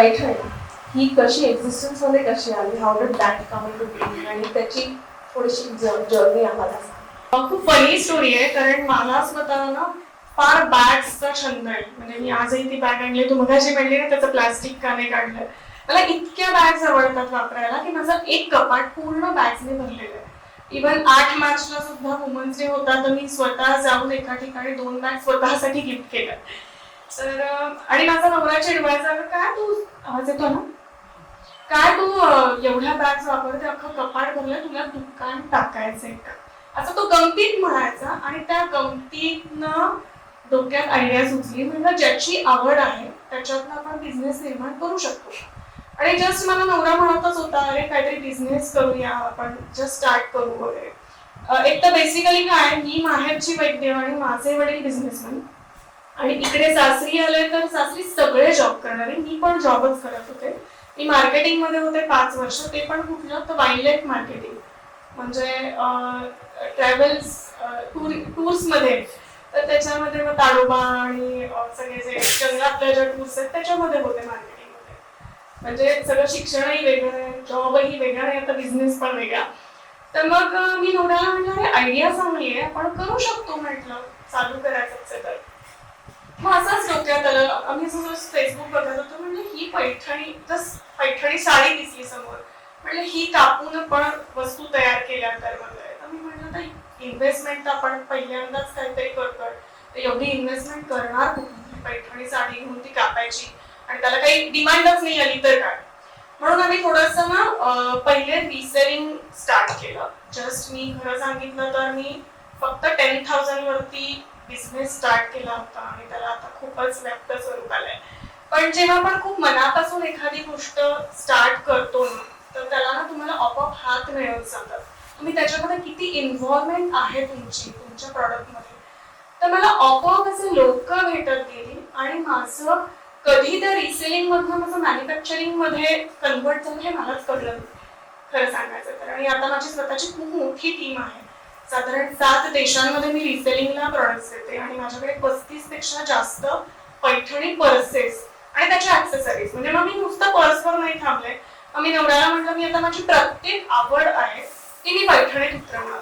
पैठणी ही कशी एक्झिस्टन्स मध्ये कशी आली, how did that come to be, आणि त्याची थोडीशी जर्नी आम्हाला सांग. खूप फनी स्टोरी आहे, कारण मला स्वतःला ना फार बॅग्सचा छंद आहे. म्हणजे मी आजही ती बॅग आणली, तू मगाशी म्हणली ना त्याचं प्लास्टिक का नाही काढलं. मला इतक्या बॅग्स आवडतात वापरायला की माझं एक कपाट पूर्ण बॅग्सने भरलेलं आहे. इव्हन 8 मार्चला सुद्धा वुमन्स डे होता, तर मी स्वतः जाऊन एका ठिकाणी 2 बॅग स्वतःसाठी गिफ्ट केल्या. तर आणि माझा नवरा चिडवायचा, काय तू, आवाज येतो ना, काय तू एवढ्या बॅग्स वापरते, अख्खं कपाट भरलंय, तुला दुकान टाकायचंय का, असं तो गमतीत म्हणायचा. आणि त्या गमतीतनं डोक्यात आयडिया सुचली, म्हणजे ज्याची आवड आहे त्याच्यातनं आपण बिझनेस निर्माण करू शकतो. आणि जस्ट मला नवरा म्हणतच होता, अरे काहीतरी बिझनेस करूया आपण, जस्ट स्टार्ट करू वगैरे. एक तर बेसिकली काय, मी माहेरची वैद्य आणि माझे वडील बिझनेसमॅन, आणि इकडे सासरी आले तर सासरी सगळे जॉब करणारे, मी पण जॉबच करत होते. मी मार्केटिंग मध्ये होते 5 वर्ष, ते पण कुठलं तर वाईल्डलाईफ मार्केटिंग, म्हणजे ट्रॅव्हल्स टूर्स मध्ये. तर त्याच्यामध्ये मग ताडोबा आणि सगळे जे जंगलातल्या ज्या टूर्स आहेत त्याच्यामध्ये होते मार्केटिंग मध्ये. म्हणजे सगळं शिक्षणही वेगळं आहे, जॉबही वेगळा आहे, आता बिझनेस पण वेगळा. तर मग मी नवऱ्याला म्हटलं, अरे आयडिया चांगली आहे, आपण करू शकतो म्हटलं, चालू करायचंच आहे तर. मग असंच डोक्यात आलं, आम्ही असं फेसबुक बघत होतो, म्हणजे ही पैठणी, जस्ट पैठणी साडी दिसली समोर, म्हणजे ही कापून पण वस्तू तयार केल्या तर मी म्हटलं तर इन्व्हेस्टमेंट तर आपण पहिल्यांदाच काहीतरी करतोय, तर एवढी इन्व्हेस्टमेंट करणार कुठली, पैठणी साडी घेऊन ती कापायची आणि त्याला काही डिमांडच नाही आली तर काय. म्हणून आम्ही थोडंसं ना पहिले रिसेलिंग स्टार्ट केलं. जस्ट मी खरं सांगितलं तर मी फक्त 10,000 वरती बिझनेस स्टार्ट केला होता आणि त्याला आता खूपच व्याप्त स्वरूप आलंय. पण जेव्हा आपण खूप मनापासून एखादी गोष्ट स्टार्ट करतो ना, तर त्याला ना तुम्हाला आपोआप हात मिळत जातात. तुम्ही त्याच्यामध्ये किती इन्व्हॉल्वमेंट आहे तुमची तुमच्या प्रॉडक्टमध्ये, तर मला आपोआप असे लोक भेटत गेली. आणि माझं कधी त्या रिसेलिंग मधनं माझं मॅन्युफॅक्चरिंग मध्ये कन्वर्ट झालं हे मलाच कळलं नाही, खरं सांगायचं तर. आणि आता माझी स्वतःची खूप मोठी टीम आहे, साधारण 7 देशांमध्ये मी रिसेलिंगला प्रॉडक्ट्स देते, आणि माझ्याकडे 35 पेक्षा जास्त पैठणी पर्सेस आणि त्याच्या ऍक्सेसरीज. म्हणजे मग मी नुसतं पर्सवर नाही थांबले, मी नवऱ्याला म्हटलं, मी आता माझी प्रत्येक आवड आहे ती मी पैठणीत उतरवणार.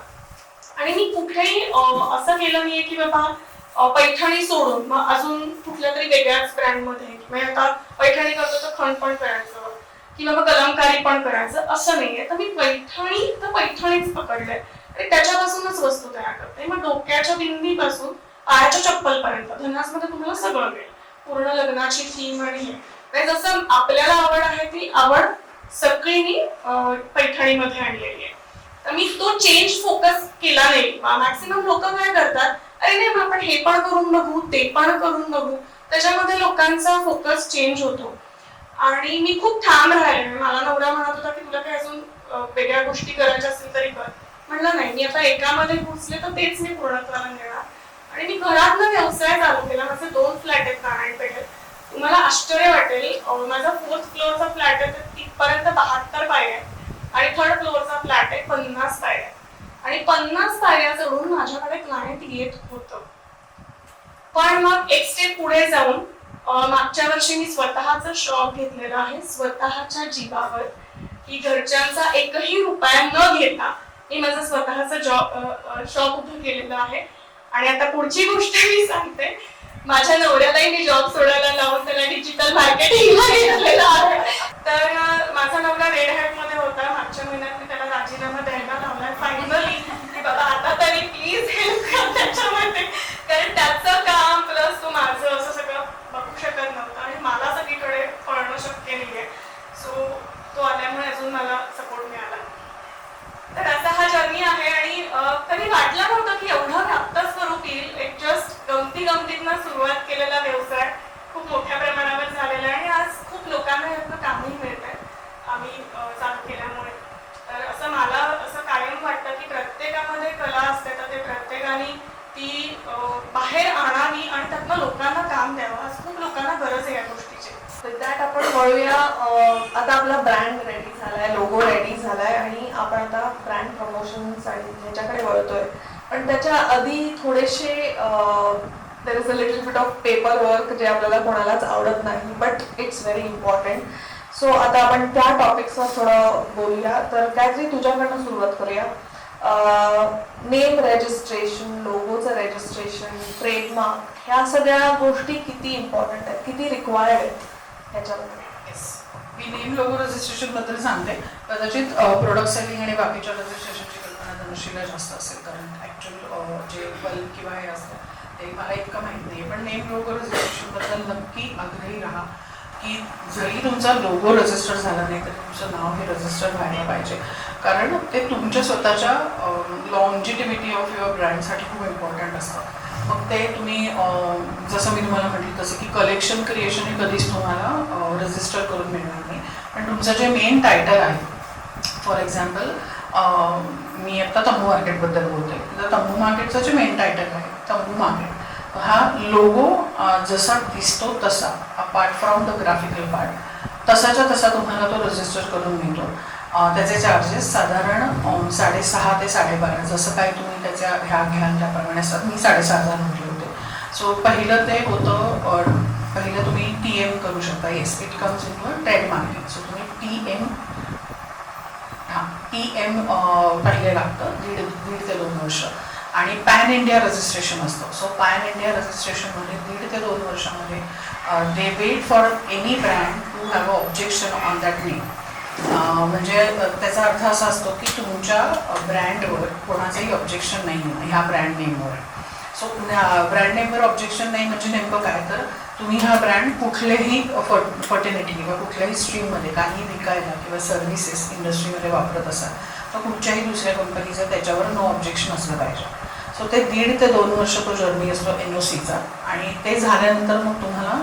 आणि मी कुठेही असं केलं नाहीये की बाबा पैठणी सोडून मग अजून कुठल्या तरी वेगळ्याच ब्रँडमध्ये, किंवा आता पैठणी करतो तर खण पण करायचं किंवा मग कलमकारी पण करायचं, असं नाहीये. तर मी पैठणी तर पैठणीच पकडलंय आणि त्याच्यापासूनच वस्तू तयार करते. मग डोक्याच्या बिंदीपासून पायाच्या चप्पल पर्यंत धनासमध्ये तुम्हाला सगळं मिळेल, पूर्ण लग्नाची थीम. आणि जसं आपल्याला आवड आहे ती आवड सगळी मी पैठणीमध्ये आणलेली आहे. तर मी तो चेंज फोकस केला नाही. मॅक्सिमम लोक काय करतात, अरे नाही मग आपण हे पण करून बघू, ते पण करून बघू, त्याच्यामध्ये लोकांचा फोकस चेंज होतो. आणि मी खूप ठाम राहिले. मला नवरा म्हणत होता की तुला काही अजून वेगळ्या गोष्टी करायच्या असतील तरी कर. म्हटलं नाही, मी आता एकामध्ये घुसले तर तेच मी पूर्णत्वाला नेणार. आणि मी घरातनं व्यवसाय चालू केला. माझे 2 फ्लॅट आहेत नारायणपेठेत. तुम्हाला आश्चर्य वाटेल, माझा 4th फ्लोअरचा फ्लॅट आहे, तिथपर्यंत 72 पायऱ्या आहेत, आणि 3rd फ्लोअरचा फ्लॅट आहे 50 पायऱ्या. आणि 50 पायऱ्या चढून माझ्याकडे क्लायंट येत होतं. पण मग एक स्टेप पुढे जाऊन मागच्या वर्षी मी स्वतःचं शॉप घेतलेलं आहे, स्वतःच्या जीवावर, की घरच्यांचा एकही रुपया न घेता मी माझं स्वतःचं शॉप उभं केलेलं आहे. आणि आता पुढची गोष्ट मी सांगते, माझ्या नवऱ्यालाही मी जॉब सोडायला लावून त्याला डिजिटल मार्केटिंगला घेतलेलं आहे. तर माझा नवरा रेड हॅट मध्ये होता, मागच्या महिन्यात मी त्याला राजीनामा द्यायला लावलाय फायनली, की बाबा आता तरी प्लीज हेल्प कर त्याच्यामध्ये, कारण त्याचं काम प्लस तो माझं असं सगळं बघू शकत नव्हता आणि मला सगळीकडे पळणं शक्य नाहीये. सो तो आल्यामुळे अजून मला सपोर्ट मिळाला. तर असा हा जर्नी आहे. आणि कधी वाटलं नव्हतं की एवढं व्याप्त स्वरूप येईल. एक जस्ट गमतीनं सुरुवात केलेला व्यवसाय खूप मोठ्या प्रमाणावर झालेला आहे आणि आज खूप लोकांना यातनं कामही मिळत आहे आम्ही चालू केल्यामुळे. तर असं मला असं कायम वाटतं की प्रत्येकामध्ये कला असते, तर ते प्रत्येकाने ती बाहेर आणावी आणि त्यातनं लोकांना काम द्यावं. आज खूप लोकांना गरज आहे या गोष्टीची. तर त्यात आपण वळूया. आता आपला ब्रँड रेडी झालाय, लोगो रेडी झालाय, आणि आपण आता ब्रँड प्रमोशन साठी ह्याच्याकडे वळतोय. पण त्याच्या आधी थोडेसे there is a little bit of paper work जे आपल्याला कोणालाच आवडत नाही, but it's very important. So आता आपण त्या टॉपिक्सवर थोडं बोलूया. तर काहीतरी तुझ्याकडनं सुरुवात करूया. नेम रजिस्ट्रेशन, लोगोचं रजिस्ट्रेशन, ट्रेडमार्क, ह्या सगळ्या गोष्टी किती इम्पॉर्टंट आहेत, किती रिक्वायर्ड आहेत ह्याच्यामध्ये? मी नेम लोगो रजिस्ट्रेशन बद्दल सांगते. कदाचित प्रोडक्ट सेलिंग आणि बाकीच्या रजिस्ट्रेशनची कल्पना धनुषीला जास्त असेल, कारण ॲक्च्युअल जे बल्क किंवा हे असतं ते मला इतकं माहीत नाही. पण नेम लोगो रजिस्ट्रेशनबद्दल नक्की आग्रही राहा की जरी तुमचा लोगो रजिस्टर झाला नाही तरी तुमचं नाव हे रजिस्टर व्हायला पाहिजे, कारण ते तुमच्या स्वतःच्या लॉन्जिटिव्हिटी ऑफ युअर ब्रँडसाठी खूप इम्पॉर्टंट असतं. मग ते तुम्ही जसं मी तुम्हाला म्हटलं तसं की कलेक्शन क्रिएशन हे कधीच तुम्हाला रजिस्टर करून मिळणार नाही. पण तुमचं जे मेन टायटल आहे, फॉर एक्झाम्पल मी आत्ता तंबू मार्केटबद्दल बोलते, तर तंबू मार्केटचं जे मेन टायटल आहे तंबू मार्केट, हा लोगो जसा दिसतो तसा apart from the graphical part तसाच्या तसा तुम्हाला तो रजिस्टर करून मिळतो. त्याचे चार्जेस साधारण 6.5 ते 12.5 जसं काय तुम्ही त्याच्या ह्या घ्याल त्याप्रमाणे असतात. मी 6,500 म्हटले होते. सो पहिलं ते होतं, पहिलं तुम्ही TM करू शकता. Yes, it comes into trademark. So तुम्ही TM पहिले लागतं, दीड ते 2 वर्ष. आणि पॅन इंडिया रजिस्ट्रेशन असतं. सो पॅन इंडिया रजिस्ट्रेशनमध्ये 1.5 ते 2 वर्षामध्ये they wait for any brand to have a objection on that name. म्हणजे त्याचा अर्थ असा असतो की तुमच्या ब्रँडवर कोणाचंही ऑब्जेक्शन नाही आहे ह्या ब्रँड नेमवर. सो ब्रँड नेमवर ऑब्जेक्शन नाही म्हणजे नेमकं काय, तर तुम्ही हा ब्रँड कुठल्याही फर्टर्निटी किंवा कुठल्याही स्ट्रीममध्ये काही विकायला किंवा सर्व्हिसेस इंडस्ट्रीमध्ये वापरत असाल तर कुठच्याही दुसऱ्या कंपनीचं त्याच्यावर नो ऑब्जेक्शन असलं पाहिजे. सो ते 1.5 ते 2 वर्ष तो जर्नी असतो NOCचा. आणि ते झाल्यानंतर मग तुम्हाला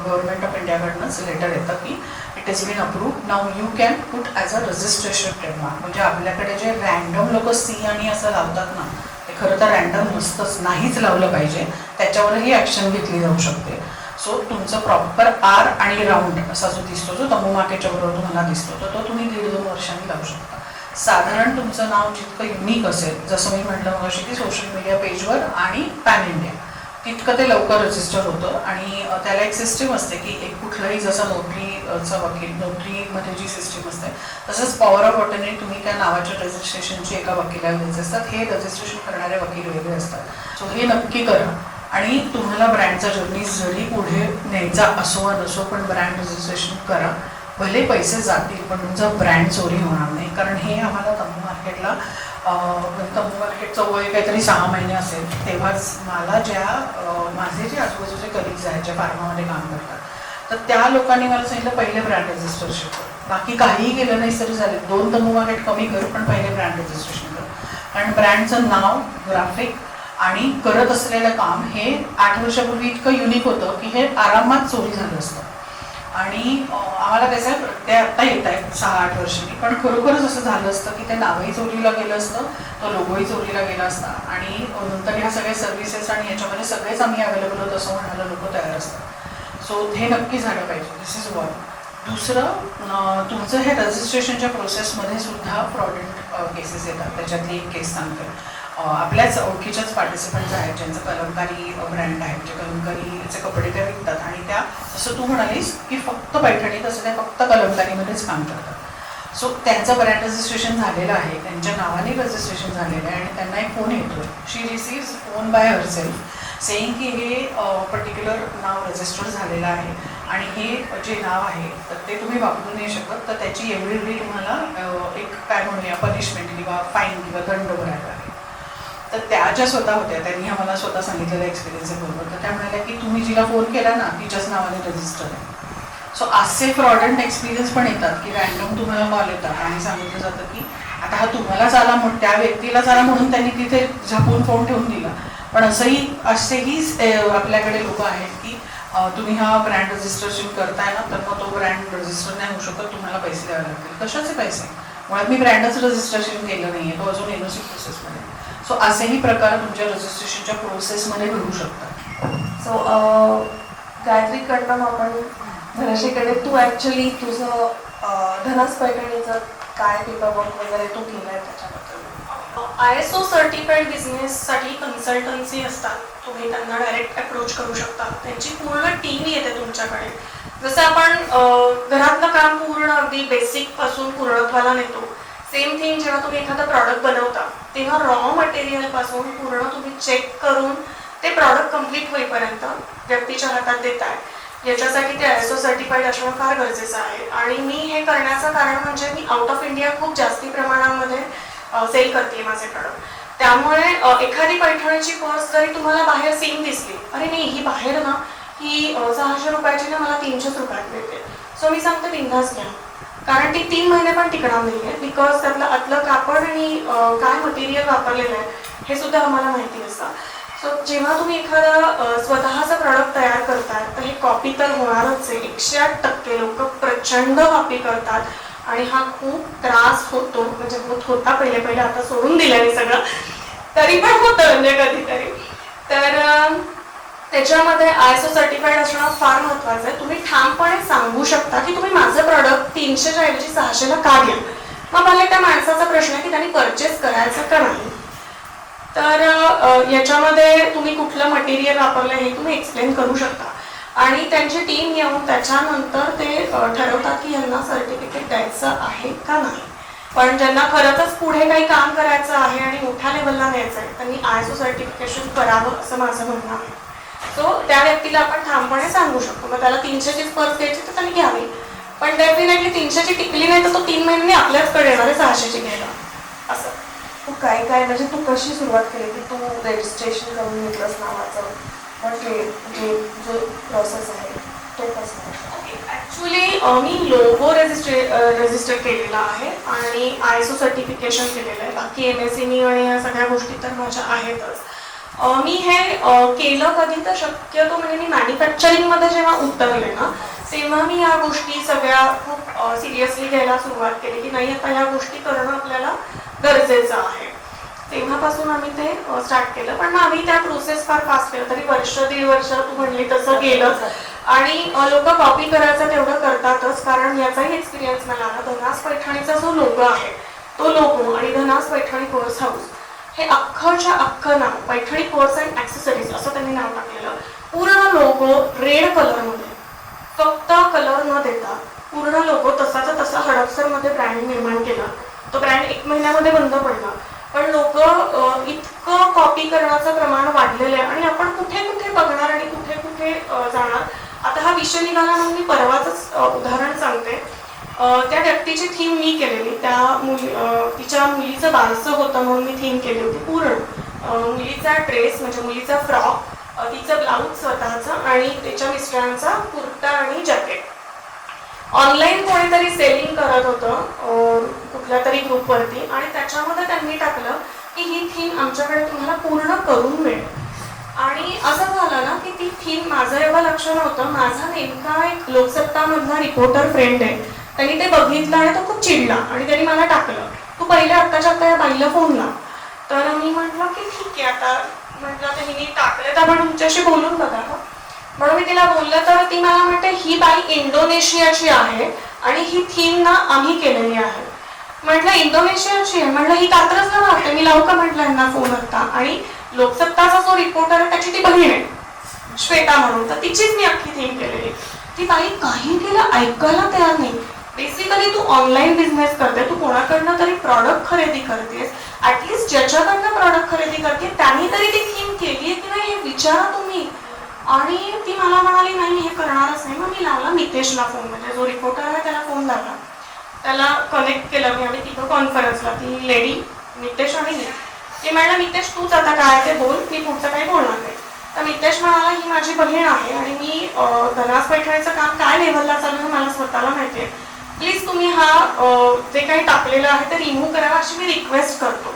गव्हर्नमेंट ऑफ इंडियाकडनंच लेटर येतं की it is been approved, now you can put as a registration trademark. म्हणजे आपल्याकडे जे रँडम लोक C आणि असं लावतात ना, ते खरं तर रँडम नसतंच, नाहीच लावलं पाहिजे, त्याच्यावरही ॲक्शन घेतली जाऊ शकते. सो तुमचं प्रॉपर R आणि राऊंड असा जो दिसतो, जो तंबू मार्केटच्या बरोबर तुम्हाला दिसतो, तर तो तुम्ही 1.5-2 वर्षांनी लावू शकता. साधारण तुमचं नाव जितकं युनिक असेल, जसं मी म्हटलं मग की सोशल मीडिया पेजवर आणि पॅन इंडिया, तितकं ते लवकर रजिस्टर होतं. आणि त्याला एक सिस्टीम असते की एक कुठलंही जसं नोटरीचा वकील, नोटरीमध्ये जी सिस्टीम असते तसंच पॉवर ऑफ अटर्नी तुम्ही त्या नावाच्या रजिस्ट्रेशनची एका वकिलाला द्यायचे असतात. हे रजिस्ट्रेशन करणारे वकील वेगळे असतात. सो हे नक्की करा. आणि तुम्हाला ब्रँडचा जर्नी जरी पुढे न्यायचा असो वा नसो, पण ब्रँड रजिस्ट्रेशन करा. भले पैसे जातील पण तुमचा ब्रँड चोरी होणार नाही. कारण हे आम्हाला तंबू मार्केटला, तंबू मार्केटचं वय काहीतरी 6 महिने असेल तेव्हाच मला माझे जे आजूबाजूचे कलिग्स आहेत जे फार्मामध्ये काम करतात, तर त्या लोकांनी मला सांगितलं पहिले ब्रँड रजिस्ट्रेशन कर. बाकी काहीही केलं नाही तरी चालेल, 2 तंबू मार्केट कमी कर पण पहिले ब्रँड रजिस्ट्रेशन कर. कारण ब्रँडचं नाव, ग्राफिक आणि करत असलेलं काम हे 8 वर्षापूर्वी इतकं युनिक होतं की हे आरामात चोरी झालं असतं. आणि आम्हाला त्याचं ते आत्ता येत आहेत 6-8 वर्षांनी, पण खरोखरच असं झालं असतं की ते नावही चोरीला गेलं असतं, तो लोगोही चोरीला गेला असता. आणि नंतर ह्या सगळ्या सर्व्हिसेस आणि ह्याच्यामध्ये सगळेच आम्ही अवेलेबल होतो असं म्हणायला लोक तयार असतात. सो हे नक्की झालं पाहिजे. दिस इज वन. दुसरं, तुमचं हे रजिस्ट्रेशनच्या प्रोसेसमध्ये सुद्धा फ्रॉडulent केसेस येतात. त्याच्यातली एक केस सांगते. आपल्याच ओळखीच्याच पार्टिसिपंट्स आहेत ज्यांचं कलमकारी ब्रँड आहे, म्हणजे कलमकारीचे कपडे त्या विकतात. आणि त्या, जसं तू म्हणालीस की फक्त पैठणी, तसं त्या फक्त कलमकारीमध्येच काम करतात. सो त्यांचं ब्रँड रजिस्ट्रेशन झालेलं आहे, त्यांच्या नावाने रजिस्ट्रेशन झालेलं आहे. आणि त्यांना एक फोन येतो, शी receives phone bye herself saying की हे पर्टिक्युलर नाव रजिस्टर झालेलं आहे आणि हे जे नाव आहे तर ते तुम्ही वापरू नाही शकत, तर त्याची एवढी तुम्हाला एक काय म्हणूया पनिशमेंट किंवा फाईन किंवा दंड भरायला आहे. तर त्या ज्या स्वतः होत्या त्यांनी आम्हाला स्वतः सांगितलेला एक्सपिरियन्स आहे बरोबर. तर त्या म्हणाल्या की तुम्ही जिला फोन केला ना तिच्याच नावाने रजिस्टर आहे. सो असे फ्रॉडulent एक्सपिरियन्स पण येतात की रँडम तुम्हाला कॉल येतात आणि सांगितलं जातं की आता हा तुम्हालाच आला, म्हणून त्या व्यक्तीलाच आला म्हणून त्यांनी तिथे झापून फोन ठेवून दिला. पण असेही आपल्याकडे लोक आहेत की तुम्ही हा ब्रँड रजिस्ट्रेशन करताय ना, तर मग तो ब्रँड रजिस्टर नाही होऊ शकत, तुम्हाला पैसे द्यावे लागतील. कशाचे पैसे? मुळात मी ब्रँडच रजिस्ट्रेशन केलं नाही आहे, तो अजून NOC प्रोसेसमध्ये. सो असेही प्रकार तुमच्या रजिस्ट्रेशनच्या प्रोसेसमध्ये घडू शकतात. सो गायत्रीकडनं आपण धनश्रीकडे, तू ॲक्च्युली तुझं धनस पैठणीचं काय पेपर वर्क वगैरे तू केलं आहे त्याच्याबद्दल? ISO सर्टिफाईड बिझनेससाठी कन्सल्टन्सी असतात, तुम्ही त्यांना डायरेक्ट अप्रोच करू शकता. त्यांची पूर्ण टीम येते तुमच्याकडे. जसं आपण घरातलं काम पूर्ण अगदी बेसिक पासून पूर्णत्वाला नेतो, सेम थिंग जेव्हा तुम्ही एखादं प्रॉडक्ट बनवता तेव्हा रॉ मटेरियल पासून पूर्ण तुम्ही चेक करून ते प्रॉडक्ट कम्प्लीट होईपर्यंत व्यक्तीच्या हातात देताय. याच्यासाठी ते ISO सर्टिफाईड असणं फार गरजेचं आहे. आणि मी हे करण्याचं कारण म्हणजे मी आउट ऑफ इंडिया खूप जास्ती प्रमाणामध्ये सेल करते माझे प्रॉडक्ट. त्यामुळे एखादी पैठणीची पर्स जरी तुम्हाला बाहेर सेम दिसली, अरे नाही ही बाहेर ना ही 600 रुपयाची ना मला 300 रुपयात मिळते, सो मी सांगते बिंदास घ्या, कारण ती 3 महिने पण टिकणार नाही आहे. बिकॉज त्यातलं आतलं कापड आणि काय मटेरियल वापरलेलं आहे हे सुद्धा आम्हाला माहिती असतं. सो जेव्हा तुम्ही एखादा स्वतःचं प्रॉडक्ट तयार करताय तर हे कॉपी तर होणारच आहे. 108% लोक प्रचंड कॉपी करतात आणि हा खूप त्रास होतो. म्हणजे होता पहिले, आता सोडून दिलं मी सगळं, तरी पण होतं म्हणजे कधीतरी. तर त्याच्यामध्ये ISO सर्टिफाईड असणं फार महत्त्वाचं आहे. तुम्ही ठामपणे सांगू शकता की तुम्ही माझं प्रॉडक्ट 300च्या ऐवजी 600ला का घ्या. मग मला त्या माणसाचा प्रश्न आहे की त्यांनी परचेस करायचं का नाही. तर याच्यामध्ये तुम्ही कुठलं मटेरियल वापरलं हे तुम्ही एक्सप्लेन करू शकता आणि त्यांची टीम येऊन त्याच्यानंतर ते ठरवतात की यांना सर्टिफिकेट द्यायचं आहे का नाही. पण ज्यांना खरंच पुढे काही काम करायचं आहे आणि मोठ्या लेवलला न्यायचं आहे त्यांनी ISO सर्टिफिकेशन करावं असं माझं म्हणणं आहे. सो त्या व्यक्तीला आपण ठामपणे सांगू शकतो. मग त्याला 300चीच पर्स द्यायची तर त्यांनी घ्यावी, पण डेफिनेटली 300ची टिकली नाही तर तो 3 महिन्यांनी आपल्याचकडे येणार आहे 600ची घ्यायला. असं तू काय काय म्हणजे तू कशी सुरुवात केली की तू रजिस्ट्रेशन करून घेतलंस नावाचं, म्हणजे जो प्रोसेस आहे तो कसा? ॲक्च्युली मी लोगो रजिस्टर केलेला आहे आणि ISO सर्टिफिकेशन केलेलं आहे. बाकी MSME आणि या सगळ्या गोष्टी तर माझ्या आहेतच. मी हे केलं कधी तर शक्यतो म्हणजे मी मॅन्युफॅक्चरिंगमध्ये जेव्हा उतरले ना तेव्हा मी या गोष्टी सगळ्या खूप सिरियसली घ्यायला सुरुवात केली की नाही आता ह्या गोष्टी करणं आपल्याला गरजेचं आहे. तेव्हापासून आम्ही ते स्टार्ट केलं. पण मग आम्ही त्या प्रोसेस फार फास्ट केलं, तरी वर्ष 1.5 वर्ष तू म्हणली तसं गेलं. आणि लोक कॉपी करायचं तेवढं करतातच, कारण याचाही एक्सपिरियन्स मला आला. धनास पैठणीचा जो लोगो आहे तो लोगो आणि धनास पैठणी पर्स हाऊस हे अख्खच्या अख्खं नाव पैठणी पर्स अँड ॲक्सेसरीज असं त्यांनी नाव टाकलेलं. पूर्ण लोगो रेड कलरमध्ये, फक्त कलर न देता पूर्ण लोगो तसाचा तसा हडपसरमध्ये ब्रँड निर्माण केला. तो ब्रँड 1 महिन्यामध्ये बंद पडला. पण लोक इतकं कॉपी करण्याचं प्रमाण वाढलेलं आहे आणि आपण कुठे कुठे बघणार आणि कुठे कुठे जाणार. आता हा विषय निघाला म्हणून मी परवाच उदाहरण सांगते. त्या व्यक्तीची थीम मी केलेली, त्या तिच्या मुलीचं बारसं होतं म्हणून मी थीम केली होती. पूर्ण मुलीचा ड्रेस म्हणजे मुलीचा फ्रॉक, तिचं ब्लाऊज स्वतःचं आणि तिच्या मिस्टरांचा कुर्ता आणि जॅकेट. ऑनलाईन कोणीतरी सेलिंग करत होतं कुठल्या तरी ग्रुपवरती आणि त्याच्यामध्ये त्यांनी टाकलं की ही थीम आमच्याकडे तुम्हाला पूर्ण करून मिळेल. आणि असं झालं ना की ती थीम माझं एवढं लक्ष नव्हतं. माझा नेमका एक लोकसत्तामधला रिपोर्टर फ्रेंड आहे, त्यांनी ते बघितलं आणि तो खूप चिडला आणि त्यांनी मला टाकलं तू पहिले आत्ताच्या आत्ता या बाईला फोन लाव. तर मी म्हटलं की ठीक आहे, आता म्हटलं आता हिने टाकलं तर आपण तुमच्याशी बोलून बघा. म्हणून मी तिला बोललं तर ती मला म्हणते ही बाई इंडोनेशियाची आहे आणि ही थीम ना आम्ही केलेली आहे. म्हटलं इंडोनेशियाची आहे, म्हटलं ही कात्रच ना वाटते, मी लावू का म्हटलं यांना फोन आता. आणि लोकसत्ताचा जो रिपोर्टर आहे त्याची ती बहीण आहे श्वेता म्हणून, तर तिचीच मी अख्खी थीम केलेली. ती बाई काही केलं ऐकायला तयार नाही. बेसिकली तू ऑनलाईन बिझनेस करते, तू कोणाकडनं तरी प्रॉडक्ट खरेदी करतेस, ऍटलिस्ट ज्याच्याकडनं प्रॉडक्ट खरेदी करते त्यांनी तरी ती थीम केली आहे की नाही हे विचारा तुम्ही. आणि ती मला म्हणाली नाही मी हे करणारच नाही. मग मी लावला मितेशला फोन, म्हणजे जो रिपोर्टर आहे त्याला फोन लावला, त्याला कनेक्ट केलं मी. आम्ही तिथं कॉन्फरन्सला, ती लेडी मितेश आणि मी. ती म्हणाला मितेश तूच आता काय ते बोल, मी पुढचं काही बोलणार नाही. तर मितेश म्हणाला ही माझी बहीण आहे आणि मी धनास पैठणीचं काम काय लेवलला चालू आहे मला स्वतःला माहिती आहे, प्लीज तुम्ही हा जे काही टाकलेलं आहे ते रिमूव्ह करावं अशी मी रिक्वेस्ट करतो.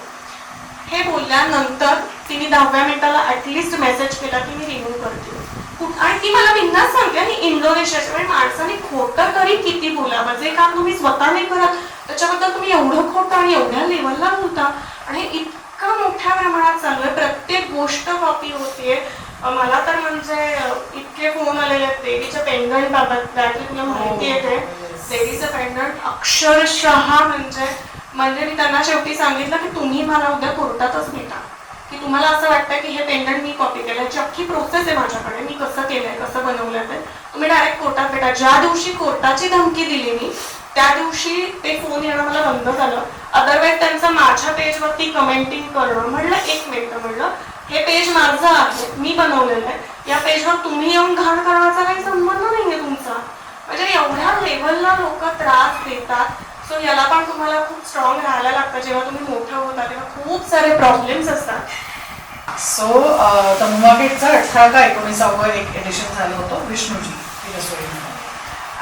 हे बोलल्यानंतर तिने 10व्या मिनिटाला ॲटलिस्ट मेसेज केला की मी रिमूव्ह करते. आणि ती मला बिंदास सांगते आणि इंडोनेशियाच्या म्हणजे माणसाने खोटं तरी किती बोलावं. जे काम तुम्ही स्वतः नाही करत त्याच्याबद्दल तुम्ही एवढं खोटं आणि एवढ्या लेवलला बोलता. आणि इतकं मोठ्या प्रमाणात चालू आहे, प्रत्येक गोष्ट कॉपी होतीये. मला तर म्हणजे इतके फोन आलेले आहेत देवीच्या पेंडंट बाबत, तुला माहिती आहे ते लेडीचं पेंडंट अक्षरशः म्हणजे मी त्यांना शेवटी सांगितलं की तुम्ही मला उद्या कोर्टातच भेटा, की तुम्हाला असं वाटतं की हे पेंडंट मी कॉपी केलं, याची अख्खी प्रोसेस आहे माझ्याकडे, मी कसं केलंय कसं बनवलंय ते, तुम्ही डायरेक्ट कोर्टात भेटा. ज्या दिवशी कोर्टाची धमकी दिली मी त्या दिवशी ते फोन येणं मला बंद झालं. अदरवाईज त्यांचं माझ्या पेजवरती कमेंटिंग करणं, म्हणलं एक मिनिट, म्हणलं हे पेज माझं आहे, मी बनवलेलं आहे, या पेजवर तुम्ही येऊन घाण करण्याचा काही संबंध नाहीये तुमचा. म्हणजे एवढ्या लेवलला लोक त्रास देतात. सो याला पण तुम्हाला खूप स्ट्रॉंग राहायला लागतं. जेव्हा तुम्ही मोठं होता तेव्हा खूप सारे प्रॉब्लेम्स असतात. सो तंबू मार्केटचं 18 का 19 एक एडिशन झालं होतं विष्णूजी की रसोई म्हणून.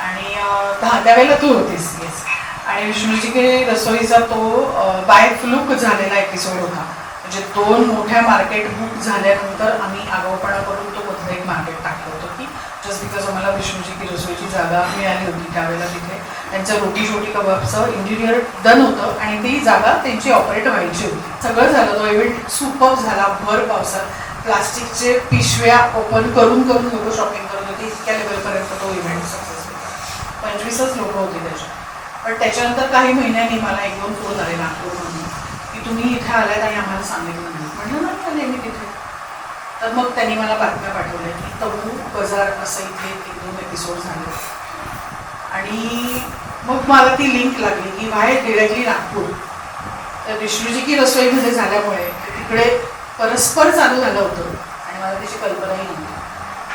आणि त्यावेळेला तू होतीस. येस. आणि विष्णूजी की रसोईचा तो बाय फ्लूक झालेला एपिसोड होता. म्हणजे 2 मोठ्या मार्केट बुक झाल्यानंतर आम्ही आगाऊपणा करून तो मधलं एक मार्केट टाकलं होतं की जस्ट बिकॉज आम्हाला विष्णूजी की रसोईची जागा मिळाली होती त्यावेळेला. तिथे त्यांचं रोटी छोटी कबाबचं इंटिरियर डन होतं आणि ती जागा त्यांची ऑपरेट व्हायची होती. सगळं झालं. तो इव्हेंट सुपर झाला. भर पावसात प्लास्टिकचे पिशव्या ओपन करून करून लोक शॉपिंग करत होते. इतक्या लेवलपर्यंत तो इव्हेंट सक्सेस होता. 25च लोक होते त्याच्यात. पण त्याच्यानंतर काही महिन्यांनी मला 1-2 फोन आले नागपूरमधून की तुम्ही इथे आलात आणि आम्हाला सांगितलं नाही. म्हटलं नाही आले मी तिथे. तर मग त्यांनी मला बातम्या पाठवल्या की तंबू बाजार असं इथे 1-2 एपिसोड झाले. आणि मग मला ती लिंक लागली की बाहेर डिरेक्टली नागपूर. तर विष्णूजी की रसोईमध्ये झाल्यामुळे तिकडे परस्पर चालू झालं होतं आणि मला त्याची कल्पनाही नव्हती.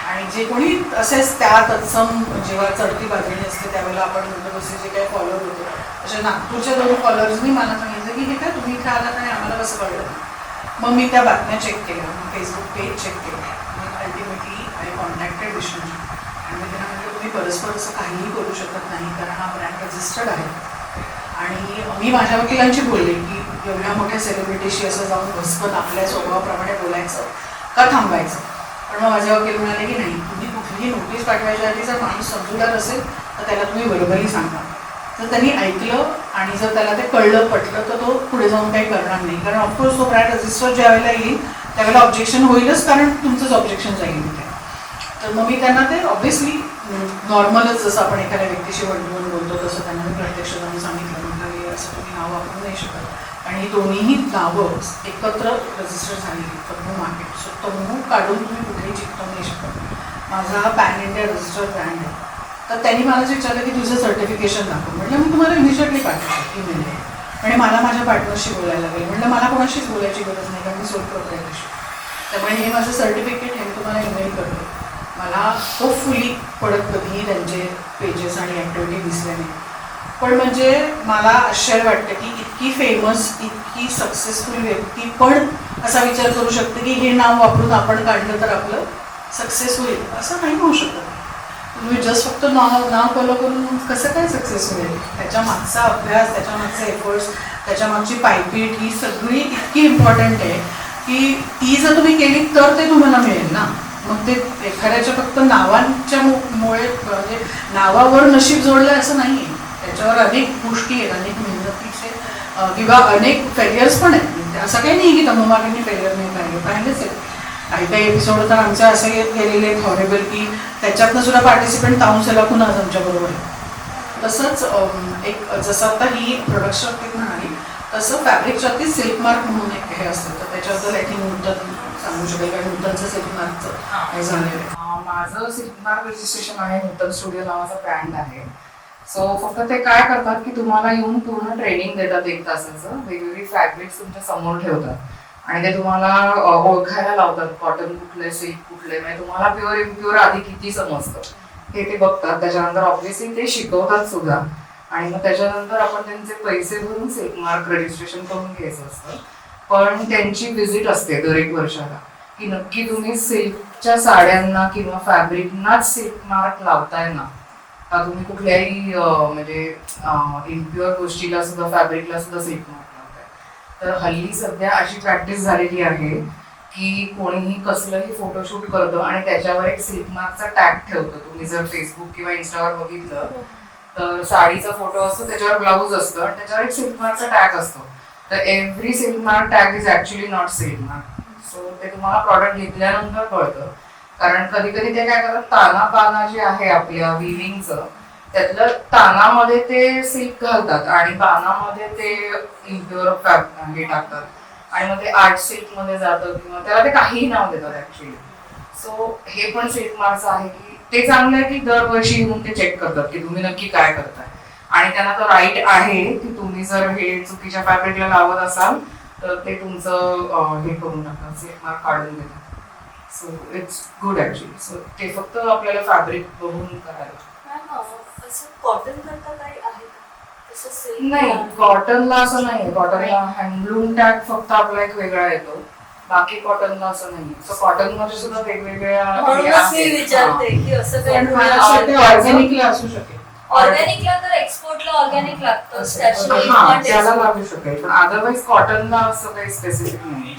आणि जे कोणी असेच त्या तत्सम जेव्हा चढती बाजरी असते त्यावेळेला आपण म्हणतो तसे जे काही फॉलोअर होते अशा नागपूरच्या 2 फॉलोअर्सनी मला सांगितलं की हे काय तुम्ही इथे आलात आणि आम्हाला कसं कळलं. मग मी त्या बातम्या चेक केल्या. मग फेसबुक पेज चेक केलं. मग अल्टिमेटली आय कॉन्टॅक्टेड विष्णूजी आणि मी त्यांना म्हटलं तुम्ही परस्पर असं काहीही करू शकत नाही कारण हा ब्रँड रजिस्टर्ड आहे. आणि मी माझ्या वकिलांशी बोलले की एवढ्या मोठ्या सेलिब्रिटीशी असं जाऊन घसकन आपल्या स्वभावाप्रमाणे बोलायचं का थांबायचं. पण मग माझे वकील म्हणाले की नाही तुम्ही कुठलीही नोटीस पाठवायच्या आधी जर माणूस समजूदार असेल तर त्याला तुम्ही बरोबरही सांगा. तर त्यांनी ऐकलं आणि जर त्याला ते कळलं पटलं तर तो पुढे जाऊन काही करणार नाही. कारण ऑफकोर्स तो ब्रँड रजिस्टर ज्या वेळेला येईल त्यावेळेला ऑब्जेक्शन होईलच कारण तुमचंच ऑब्जेक्शन जाईल तिथे. तर मग मी त्यांना ते ऑब्व्हियसली नॉर्मलच जसं आपण एखाद्या व्यक्तीशी वळवून बोलतो तसं त्यांना मी प्रत्यक्ष जाऊन सांगितलं म्हटलं हे असं तुम्ही नाव वापरू नाही शकत. आणि दोन्हीही नावं एकत्र रजिस्टर झालेली तंबू मार्केट. सो तंबू काढून तुम्ही कुठेही चिकटवू नाही शकत. माझा हा पॅन इंडिया रजिस्टर्ड ब्रँड आहे. तर त्यांनी मला विचारलं की तुझं सर्टिफिकेशन दाखव. म्हटलं मी तुम्हाला इमिजिएटली पाठवतो ईमेलवर. आणि मला माझ्या पार्टनरशी बोलायला लागेल. म्हटलं मला कोणाशीच बोलायची गरज नाही कारण मी सोल प्रोप्रायटरशी. त्यामुळे हे माझं सर्टिफिकेट हे मी तुम्हाला ईमेल करतो. मला तो फुली पडत कधीही त्यांचे पेजेस आणि ॲक्टिव्हिटी दिसल्या नाही. पण म्हणजे मला आश्चर्य वाटतं की इतकी फेमस इतकी सक्सेसफुल व्यक्ती पण असा विचार करू शकते की हे नाव वापरून आपण काढलं तर आपलं सक्सेस होईल. असं नाही होऊ शकत. तुम्ही जस्ट फक्त नाव फॉलो करून कसं काय सक्सेस होईल. त्याच्या मागचा अभ्यास, त्याच्या मागचे एफर्ट्स, त्याच्या मागची पायपीट ही सगळी इतकी इम्पॉर्टंट आहे की ती जर तुम्ही केली तर ते तुम्हाला मिळेल ना. मग ते एखाद्याच्या फक्त नावांच्या मुळे म्हणजे नावावर नशीब जोडलं असं नाही आहे. त्याच्यावर अनेक गोष्टी आहेत, अनेक मेहनतीचे किंवा अनेक फेलियर्स पण आहेत. असं काही नाही की तंबू मार्केटने फेलियर नाही पाहिलेच आहेत. काही काही एपिसोड तर आमचे असे गेलेले आहेत हॉरेबल की त्याच्यातनं सुद्धा पार्टिसिपंट ताऊन सेलाकून आज आमच्याबरोबर आहे. तसंच एक जसं आता ही प्रोडक्शन बाबतीत म्हणाली तसं फॅब्रिकच्या बाबतीत सिल्क मार्क म्हणून एक हे असतं. तर त्याच्याबद्दल आय थिंक नूतन सांगू शकेल कारण नूतनचं सिल्क मार्कचं हे झालेलं आहे. माझं सिल्क मार्क रजिस्ट्रेशन आहे. नूतन स्टुडिओ नावाचा ब्रँड आहे. सो फक्त ते काय करतात की तुम्हाला येऊन पूर्ण ट्रेनिंग देतात 1 तासाचं. वेगवेगळी फॅब्रिक्स तुमच्या समोर ठेवतात आणि ते तुम्हाला ओळखायला लावतात कॉटन कुठले सिल्क कुठले. म्हणजे तुम्हाला प्युअर इम्प्युअर आधी किती समजतं हे ते बघतात. त्याच्यानंतर ऑब्व्हियसली ते शिकवतात सुद्धा आणि मग त्याच्यानंतर आपण त्यांचे पैसे भरून सिल्क मार्क रजिस्ट्रेशन करून घ्यायचं असतं. पण त्यांची व्हिजिट असते दर 1 वर्षाला की नक्की तुम्ही सिल्कच्या साड्यांना किंवा फॅब्रिकनाच सिल्क मार्क लावताय ना का तुम्ही कुठल्याही म्हणजे इम्प्युअर गोष्टीला सुद्धा फॅब्रिकला सुद्धा सिल्क मार्क लावताय. तर हल्ली सध्या अशी प्रॅक्टिस झालेली आहे की कोणीही कसलंही फोटोशूट करतं आणि त्याच्यावर एक सिल्क मार्कचा टॅग ठेवतं. तुम्ही जर फेसबुक किंवा इंस्टावर बघितलं तर साडीचा फोटो असतो त्याच्यावर ब्लाऊज असतं आणि त्याच्यावर एक सिल्क मार्कचा टॅग असतो. तर every silk mark tag is actually not silk mark. So ते तुम्हाला प्रॉडक्ट घेतल्यानंतर कळतं. कारण कधी कधी ते काय करतात ताना पाना जे आहे आपल्या विविंगचं त्यातलं तानामध्ये ते सिल्क घालतात आणि बाणामध्ये ते इम्प्युअर हे टाकतात आणि मग ते आर्ट सिल्क मध्ये जातं किंवा त्याला ते काहीही नाव देतात ऍक्च्युली. सो हे पण सिल्क मार्क्स आहे की ते चांगलं आहे की दरवर्षी येऊन ते चेक करतात की तुम्ही नक्की काय करताय आणि त्यांना तो राईट आहे की तुम्ही जर हे चुकीच्या फॅब्रिकला लावत असाल तर ते तुमचं हे करून टाकतात, सिल्क मार्क काढून देतात. So it's good actually. So ते फक्त आपल्याला फॅब्रिक बघून करायला. कॉटन करता काही आहे का तसं silk नाही, कॉटनला असं नाहीये. कॉटनला हँडलूम टॅग फक्त आपला एक वेगळा येतो, बाकी कॉटनला असं नाहीये. सो कॉटन मध्ये सुद्धा वेगवेगळ्या म्हणूनच मी विचारते की असं काही ऑर्गॅनिकली असू शकेल. ऑर्गॅनिकला तर एक्सपोर्टला ऑर्गॅनिक लागतं त्याला लागू शकेल, पण अदरवाईज कॉटनला असं काही स्पेसिफिक नाहीये.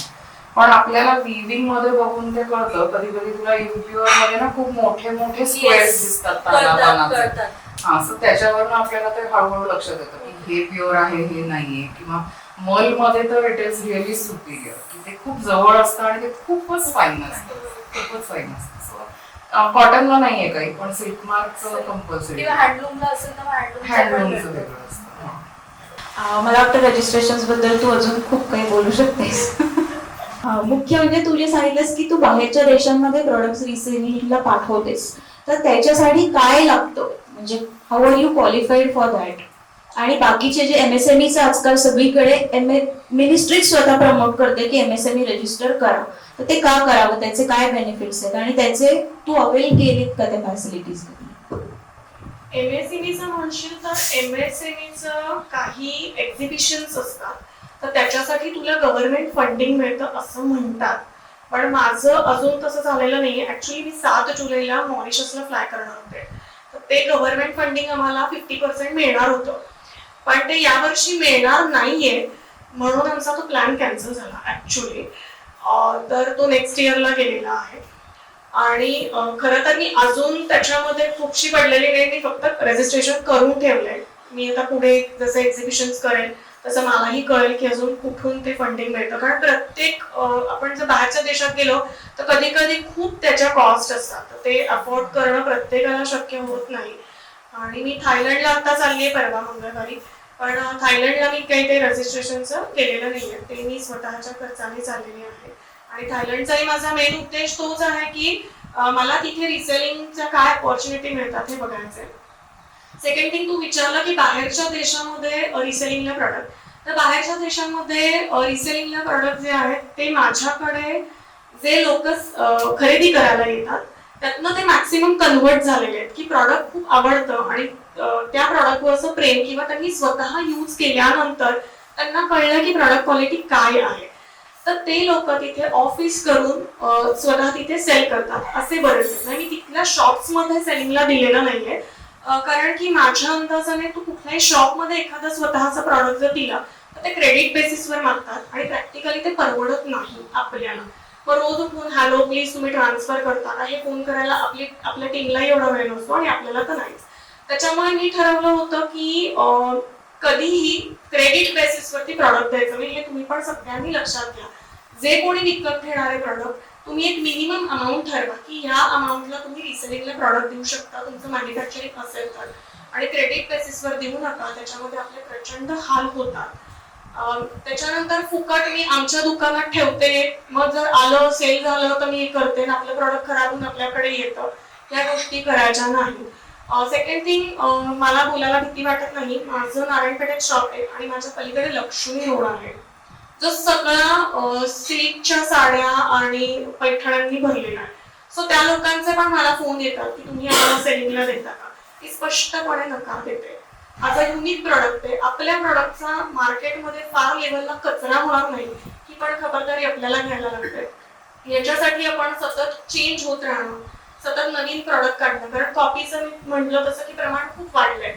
पण आपल्याला विविंग मध्ये बघून ते कळतं. कधी कधी तुला युपीवर मध्ये ना खूप मोठे मोठे स्क्वेअर्स दिसतात तानाबानाचे. हा, सो त्याच्यावरनं आपल्याला ते हळूहळू लक्षात येतं की हे प्युअर आहे हे नाहीये. किंवा मल मध्ये तर इट इज रिअली सुपिरियर की ते खूप जवळ असतं आणि ते खूपच फाईन असतं, खूपच फाईन असतं. सो कॉटनला नाहीये काही, पण सिल्क मार्क कंपल्सरी. हँडलूमला असेल तर हँडलूमचं वेगळं असतं. मला वाटतं रजिस्ट्रेशन बद्दल तू अजून खूप काही बोलू शकतेस. मुख्य म्हणजे तू जे सांगितलंस की तू बाहेरच्या देशांमध्ये प्रोडक्ट्स रिसेलिंगला पाठवतेस, तर त्याच्यासाठी काय लागतं, म्हणजे how are you qualified for that? आणि बाकीचे जे MSMEचं आजकाल सगळीकडे मिनिस्ट्री स्वतः प्रमोट करते की MSME रजिस्टर करा, तर ते का करावं, त्याचे काय बेनिफिट्स आहेत आणि त्याचे तू अवेल केलेत का त्या फॅसिलिटीज? MSMEचं म्हणशील तर MSMEचं काही एक्झिबिशन्स असतात, तर त्याच्यासाठी तुला गव्हर्नमेंट फंडिंग मिळतं असं म्हणतात. पण माझं अजून तसं झालेलं नाहीये. ऍक्च्युली मी 7 जुलैला मॉरिशसला फ्लाय करणार होते, तर ते गव्हर्नमेंट फंडिंग आम्हाला 50% मिळणार होतं, पण ते यावर्षी मिळणार नाहीये म्हणून आमचा तो प्लॅन कॅन्सल झाला ऍक्च्युली. तर तो नेक्स्ट इयरला गेलेला आहे. आणि खरं तर मी अजून त्याच्यामध्ये खूपशी पडलेली नाही. मी फक्त रजिस्ट्रेशन करून ठेवलंय. मी आता पुढे जसं एक्झिबिशन्स करेल तसं मलाही कळेल की अजून कुठून ते फंडिंग मिळतं. कारण प्रत्येक आपण जर बाहेरच्या देशात गेलो तर कधी कधी खूप त्याच्या कॉस्ट असतात, तर ते अफोर्ड करणं प्रत्येकाला शक्य होत नाही. आणि मी थायलंडला आता चालली आहे परवा मंगळवारी, पण थायलंडला मी काही ते रजिस्ट्रेशनचं केलेलं नाहीये, ते मी स्वतःच्या खर्चाने चाललेली आहे. आणि थायलंडचाही माझा मेन उद्देश तोच आहे की मला तिथे रिसेलिंगच्या काय ऑपॉर्च्युनिटी मिळतात हे बघायचंय. सेकंड थिंग, तू विचारलं की बाहेरच्या देशामध्ये रिसेलिंगला प्रॉडक्ट, तर बाहेरच्या देशांमध्ये रिसेलिंगला प्रॉडक्ट जे आहेत ते माझ्याकडे जे लोक खरेदी करायला येतात त्यातनं ते मॅक्सिमम कन्व्हर्ट झालेले आहेत की प्रॉडक्ट खूप आवडतं आणि त्या प्रॉडक्टवरचं प्रेम किंवा त्यांनी स्वतः यूज केल्यानंतर त्यांना कळलं की प्रॉडक्ट क्वालिटी काय आहे, तर ते लोक तिथे ऑफिस करून स्वतः तिथे सेल करतात. असे बरेच आहेत. मी तिथल्या शॉप्समध्ये सेलिंगला दिलेलं नाहीये, कारण की माझ्या अंदाजाने तू कुठल्याही शॉपमध्ये एखादा स्वतःचा प्रॉडक्ट जर दिला तर ते क्रेडिट बेसिसवर मागतात आणि प्रॅक्टिकली ते परवडत नाही आपल्याला. मग रोज उठून हॅलो प्लीज तुम्ही ट्रान्सफर करता का, हे फोन करायला आपल्या टीमलाही एवढा वेळ नसतो आणि आपल्याला तर नाहीच. त्याच्यामुळे मी ठरवलं होतं की कधीही क्रेडिट बेसिसवरती प्रॉडक्ट द्यायचं नाही. हे तुम्ही पण सगळ्यांनी लक्षात घ्या. जे कोणी विकत घेणारे प्रॉडक्ट, तुम्ही एक मिनिमम अमाऊंट ठरवा की ह्या अमाऊंटला तुम्ही रिसेलिंगला प्रॉडक्ट देऊ शकता तुमचं मॅन्युफॅक्चरिंग असेल तर, आणि क्रेडिट बेसिसवर देऊ नका, त्याच्यामध्ये आपले प्रचंड हाल होतात. त्याच्यानंतर फुकट मी आमच्या दुकानात ठेवते, मग जर आलं सेल झालं तर मी करते ना, आपलं प्रॉडक्ट खराब होऊन आपल्याकडे येतं, या गोष्टी करायच्या नाही. सेकंड थिंग, मला बोलायला भीती वाटत नाही. माझं नारायणपेठेत शॉप आहे आणि माझ्या पलीकडे लक्ष्मी रोड आहे जो सगळा सिल्कच्या साड्या आणि पैठण्यांनी भरलेला आहे. सो त्या लोकांचे पण मला फोन येतात की तुम्ही आम्हाला सेलिंगला देता का, ती स्पष्टपणे नकार देते. आता युनिक प्रॉडक्ट आहे, आपल्या प्रॉडक्टचा मार्केटमध्ये फार लेवलला कचरा होणार नाही ही पण खबरदारी आपल्याला घ्यायला लागते. याच्यासाठी आपण सतत चेंज होत राहणं, सतत नवीन प्रॉडक्ट काढणं, कारण कॉपीचं म्हटलं तसं की प्रमाण खूप वाढलंय.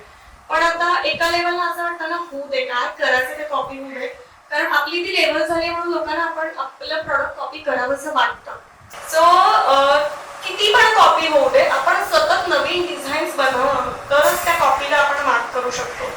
पण आता एका लेवलला असं वाटतं ना, होऊ दे काय करायचं ते कॉपी होऊ दे, कारण आपली ती लेवल झाली म्हणून लोकांना आपण आपलं प्रॉडक्ट कॉपी करावंसं वाटतं. सो किती पण कॉपी होऊ दे, आपण सतत नवीन डिझाईन्स बनवणं तरच त्या कॉपीला आपण मात करू शकतो.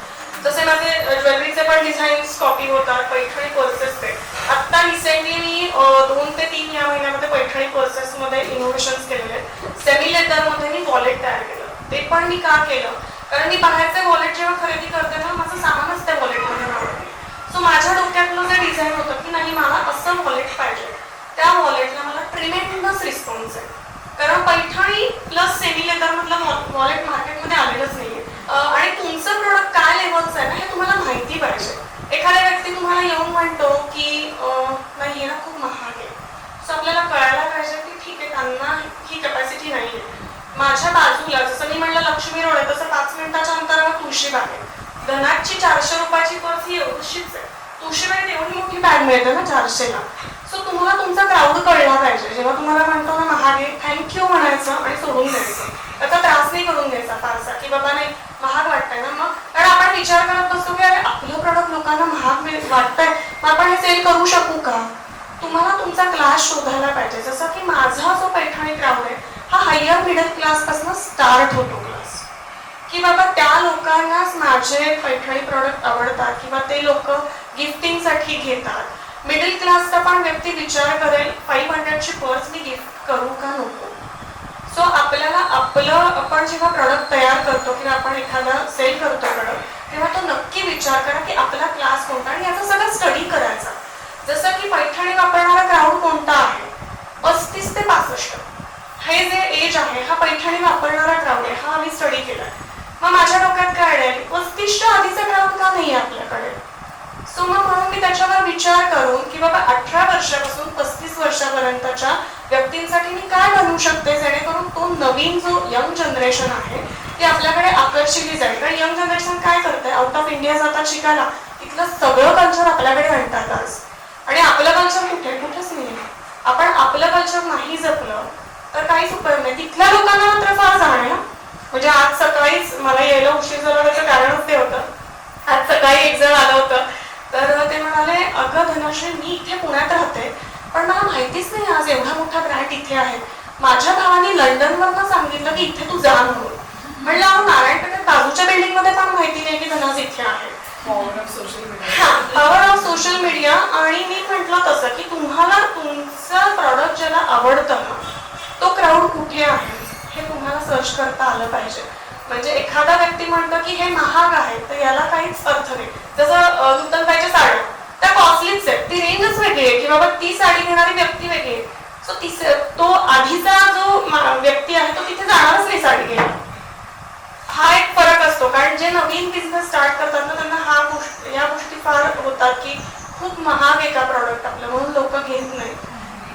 जसे माझे ज्वेलरीचे पण डिझाईन्स कॉपी होतात, पैठणी पर्सेसचे. आत्ता रिसेंटली मी 2 ते 3 या महिन्यामध्ये पैठणी पर्सेसमध्ये इनोव्हेशन्स केलेले आहेत. सेमी लेदरमध्ये मी वॉलेट तयार केलं. ते पण मी का केलं, कारण मी बाहेरचे वॉलेट जेव्हा खरेदी करते ना, माझं सामानच त्या वॉलेटमध्ये राहते. सो माझ्या डोक्यातलं जे डिझाईन होतं की नाही मला असं वॉलेट पाहिजे, त्या वॉलेटला मला ट्रिमेंडस रिस्पॉन्स आहे. कारण पैठणी प्लस सेमी लेदरमधलं वॉलेट मार्केटमध्ये आलेलंच नाहीये. आणि तुमचं प्रोडक्ट काय लेवलचं आहे ना हे तुम्हाला माहिती पाहिजे. एखादा व्यक्ती तुम्हाला येऊन म्हणतो की नाही हे ना खूप महाग आहे, सो आपल्याला कळायला पाहिजे की ठीक आहे त्यांना ही कॅपॅसिटी नाही आहे. माझ्या बाजूला जसं मी म्हणलं लक्ष्मी रोड आहे, तसं 5 मिनिटाच्या अंतरावर तुळशीबाग आहे. धनाची 400 रुपयाची पर्स ही एवढीशीच आहे. तुळशीबागेत एवढी मोठी बॅग मिळते ना 400ला. सो तुम्हाला तुमचा क्राऊड कळला पाहिजे. जेव्हा तुम्हाला म्हणतो ना महाग आहे, थँक्यू म्हणायचं आणि सोडून द्यायचं. त्याचा त्रास नाही करून द्यायचा फारसा की बाबा नाही महाग वाटतंय ना. मग कारण आपण विचार करत बसतो की अरे आपलं प्रोडक्ट लोकांना महाग वाटतंय, मग आपण हे सेल करू शकू का. तुम्हाला तुमचा क्लास शोधायला पाहिजे. जसं की माझा जो पैठणी क्राऊड आहे हा हायर मिडल क्लासपासून स्टार्ट होतो क्लास, की बाबा त्या लोकांनाच माझे पैठणी प्रोडक्ट आवडतात किंवा ते लोक गिफ्टिंगसाठी घेतात. मिडल क्लासचा पण व्यक्ती विचार करेल 500ची पर्स मी गिफ्ट करू का नको. सो आपल्याला आपण जेव्हा प्रोडक्ट तयार करतो किंवा आपण एखादा सेल करतो प्रोडक्ट, तेव्हा तो नक्की विचार करा की आपला क्लास कोणता आणि याचा सगळा स्टडी करायचा. जसं की पैठणी वापरणारा क्राऊड कोणता आहे, 35 ते 65 हे जे एज आहे हा पैठणी वापरणारा क्राऊड आहे, हा आम्ही स्टडी केलाय. मग माझ्या डोक्यात काय आलं 35च्या आधीचा क्राऊड का नाही आहे आपल्याकडे. सो मग म्हणून मी त्याच्यावर विचार करून की बाबा 18 वर्षापासून 35 वर्षापर्यंतच्या व्यक्तींसाठी मी काय बनवू शकते जेणेकरून तो नवीन जो यंग जनरेशन आहे ती आपल्याकडे आकर्षिली जाईल. कारण यंग जनरेशन काय करते, आउट ऑफ इंडिया जातात शिकायला, तिथलं सगळं कल्चर आपल्याकडे आणतात आज. आणि आपलं कल्चर कुठेच नाही. आपण आपलं कल्चर नाही जपलं तर काहीच उपयोग नाही. तिथल्या लोकांना मात्र फार जाण आहे. म्हणजे आज सकाळीच मला यायला उशीर झाला त्याचं कारणच ते होतं. आज सकाळी एक जण आलं होतं तर ते म्हणाले अगं धनश्री मी इथे पुण्यात राहते पण मला माहितीच नाही आज एवढा मोठा ब्रँड इथे आहे. माझ्या भावाने लंडनवरनं सांगितलं की इथे तू जा म्हणून. म्हणलं अहो नारायणपेठेत बाजूच्या बिल्डिंगमध्ये पण माहिती नाही की धनाज इथे आहे. Power of social media. आणि मी म्हटलं तसं की तुम्हाला तुमचं प्रॉडक्ट ज्याला आवडतं ना तो क्राऊड कुठे आहे हे तुम्हाला सर्च करता आलं पाहिजे. म्हणजे एखादा व्यक्ती म्हणतो की हे महाग आहे तर याला काहीच अर्थ नाही. जसं नूतनबाईच्या साड्या त्या कॉस्टलीच आहेत, ती रेंजच वेगळी आहे की बाबा ती साडी घेणारी व्यक्ती वेगळी आहे. सो तो आधीचा जो व्यक्ती आहे तो तिथे जाणारच नाही साडी घ्यायला. हा एक फरक असतो. कारण जे नवीन बिझनेस स्टार्ट करतात ना त्यांना या गोष्टी फार होतात की खूप महाग आहे का प्रॉडक्ट आपलं म्हणून लोक घेत नाही.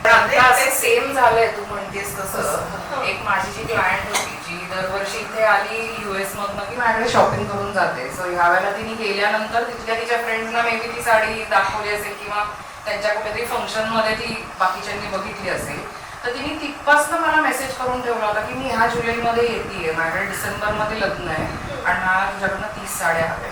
आता असं सेम झालंय तू म्हणतेस तसं. एक माझी जी क्लायंट होती जी दरवर्षी इथे आली US मधनं की माझ्याकडे शॉपिंग करून जाते. सो ह्या वेळेला तिने गेल्यानंतर तिच्या फ्रेंड्सना मे बी ती साडी दाखवली असेल किंवा त्यांच्या कुठेतरी फंक्शनमध्ये ती बाकीच्यांनी बघितली असेल तर तिने तिथपासनं मला मेसेज करून ठेवला होता की मी ह्या जुलैमध्ये येते, माझ्याकडे डिसेंबरमध्ये लग्न आहे आणि मला तुझ्याकडनं 30 साड्या हव्या.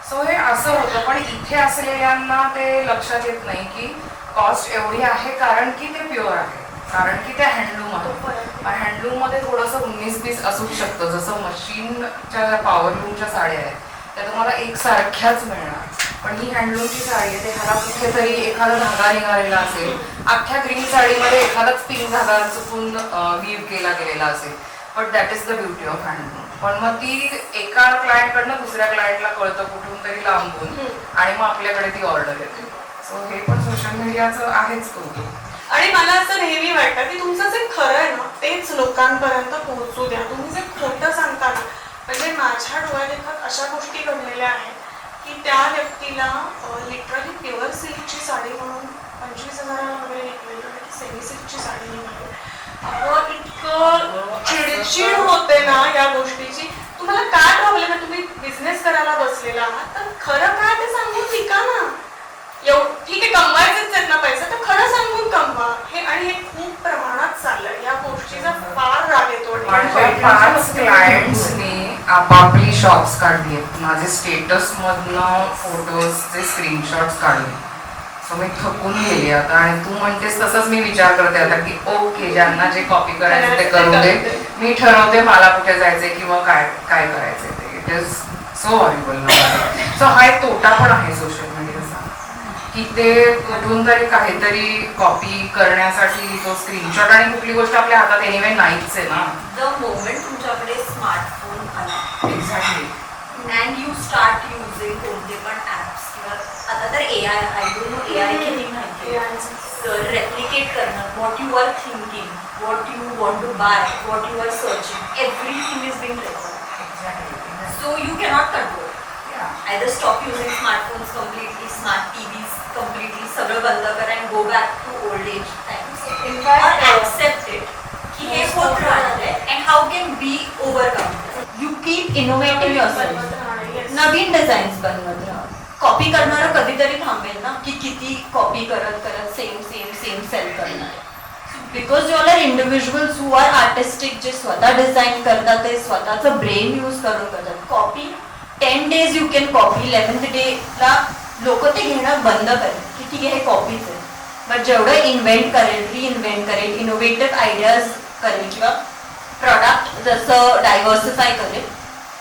सो हे असं होतं. पण इथे असलेल्यांना ते लक्षात येत नाही की कॉस्ट एवढी आहे कारण की ते प्युअर आहे, कारण की ते हँडलूम आहे. हँडलूममध्ये थोडंसं 19-20 असूच शकतं. जसं मशीनच्या ज्या पॉवरलूमच्या साड्या आहेत त्या तुम्हाला एकसारख्याच मिळणार. पण ही हँडलूमची साडी आहे ते ह्याला कुठेतरी एखादा धागा निघालेला असेल, अख्ख्या ग्रीन साडीमध्ये एखादाच पिंक धागा चुकून वीव केला गेलेला असेल. But that is the beauty of handloom. पण मग ती एका क्लायंटकडनं दुसऱ्या क्लायंटला कळतं कुठून तरी लांबून आणि मग आपल्याकडे ती ऑर्डर येते. सो हे पण सोशल मीडियाचं आहेच कौतुक. आणि मला असं नेहमी वाटतं की तुमचं जे खरं आहे ना तेच लोकांपर्यंत पोहोचू द्या. तुम्ही जे खोटं सांगता ना, म्हणजे माझ्या डोळ्यादेखत अशा गोष्टी घडलेल्या आहेत की त्या व्यक्तीला लिटरली प्युअर सिल्कची साडी म्हणून 25,000 वगैरे निघलेली की सेमी सिल्कची साडी निघाली. इतकं चिडचिड होते ना या गोष्टीची. तुम्हाला काय प्रॉब्लेम आहे, तुम्ही बिझनेस करायला बसलेला आहात तर खरं काय ते सांगून विका ना. ठीक आहे कमवायचेच आहेत ना पैसे तर खरं सांगून कमवा. हे आणि हे खूप प्रमाणात चाललंय. या गोष्टीचा फार राग येतो. 5 क्लायंट्सनी आपापली शॉप्स काढली आहेत. माझे स्टेटस मधनं फोटोजचे स्क्रीनशॉट्स काढले. सो मी थकून गेली आता. आणि तू म्हणतेस तसंच मी विचार करते आता की ओके ज्यांना जे कॉपी करायचं ते करू दे, मी ठरवते मला कुठे जायचंय किंवा काय काय करायचंय ते. It is so horrible. So हा एक तोटा पण आहे सोशल मीडियाचा की ते कुठून तरी काहीतरी कॉपी करण्यासाठी तो स्क्रीनशॉट. आणि कुठली गोष्ट आपल्या हातात एनिवे नाहीच आहे ना. द मोमेंट तुमच्याकडे स्मार्टफोन आला exactly. And you start using कोणते पण ॲप्स किंवा आता तर AI, I don't know AI किती माहिती तर रेप्लिकेट करणं what you are thinking, what you want to buy, what you are searching, everything is being record. So you cannot control. Either stop using smartphones completely, smart TVs completely, सगळं बंद करा and go back to old age times. In fact, accept it की हे होत राहणार आहे and how can be overcome. You keep innovating yourself. नवीन designs बनवत राहा. कॉपी करणारं कधीतरी थांबेल ना की किती कॉपी करत करत सेम सेम सेम सेल करणार. Because you all are individuals who are artistic, जे स्वतः डिझाईन करतात ते स्वतःचं ब्रेन यूज करून करतात. Copy 10 days you can copy, 11th डेला लोक ते घेणं बंद करेल की ठीक आहे हे कॉपीच आहे. बट जेवढं इन्व्हेंट करेल, रिइन्व्हेंट करेल, इनोव्हेटिव्ह आयडियाज करेल किंवा प्रॉडक्ट जसं डायव्हर्सिफाय करेल,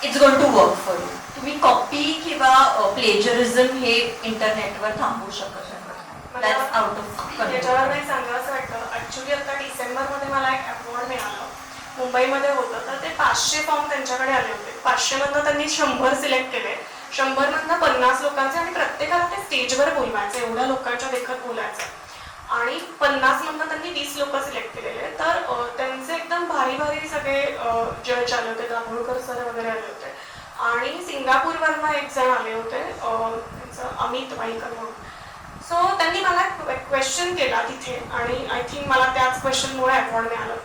it's going to work for you. तुम्ही कॉपी किंवा प्लेजरिझम हे इंटरनेटवर थांबवू शकत नाही. दॅट्स आउट ऑफ याच्यावर नाही सांगावं वाटतं. ऍक्च्युली आता डिसेंबरमध्ये मला एक अवॉर्ड मिळालं, मुंबईमध्ये होतं. तर ते 500 फॉर्म त्यांच्याकडे आले होते. 500 मधनं त्यांनी 100 सिलेक्ट केले. 100 मधनं 50 लोकांचे आणि प्रत्येकाला ते स्टेजवर बोलवायचं, एवढ्या लोकांच्या देखत बोलायचं. आणि 50 मधनं त्यांनी 20 लोक सिलेक्ट केलेले. तर त्यांचे एकदम भारी भारी सगळे जज आले होते, दाभोळकर सर वगैरे आले होते. आणि सिंगापूरवरनं एक जण आले होते, त्यांचं अमित वाईकर म्हणून. सो त्यांनी मला क्वेश्चन केला तिथे आणि आय थिंक मला त्याच क्वेश्चनमुळे अवॉर्ड मिळालं.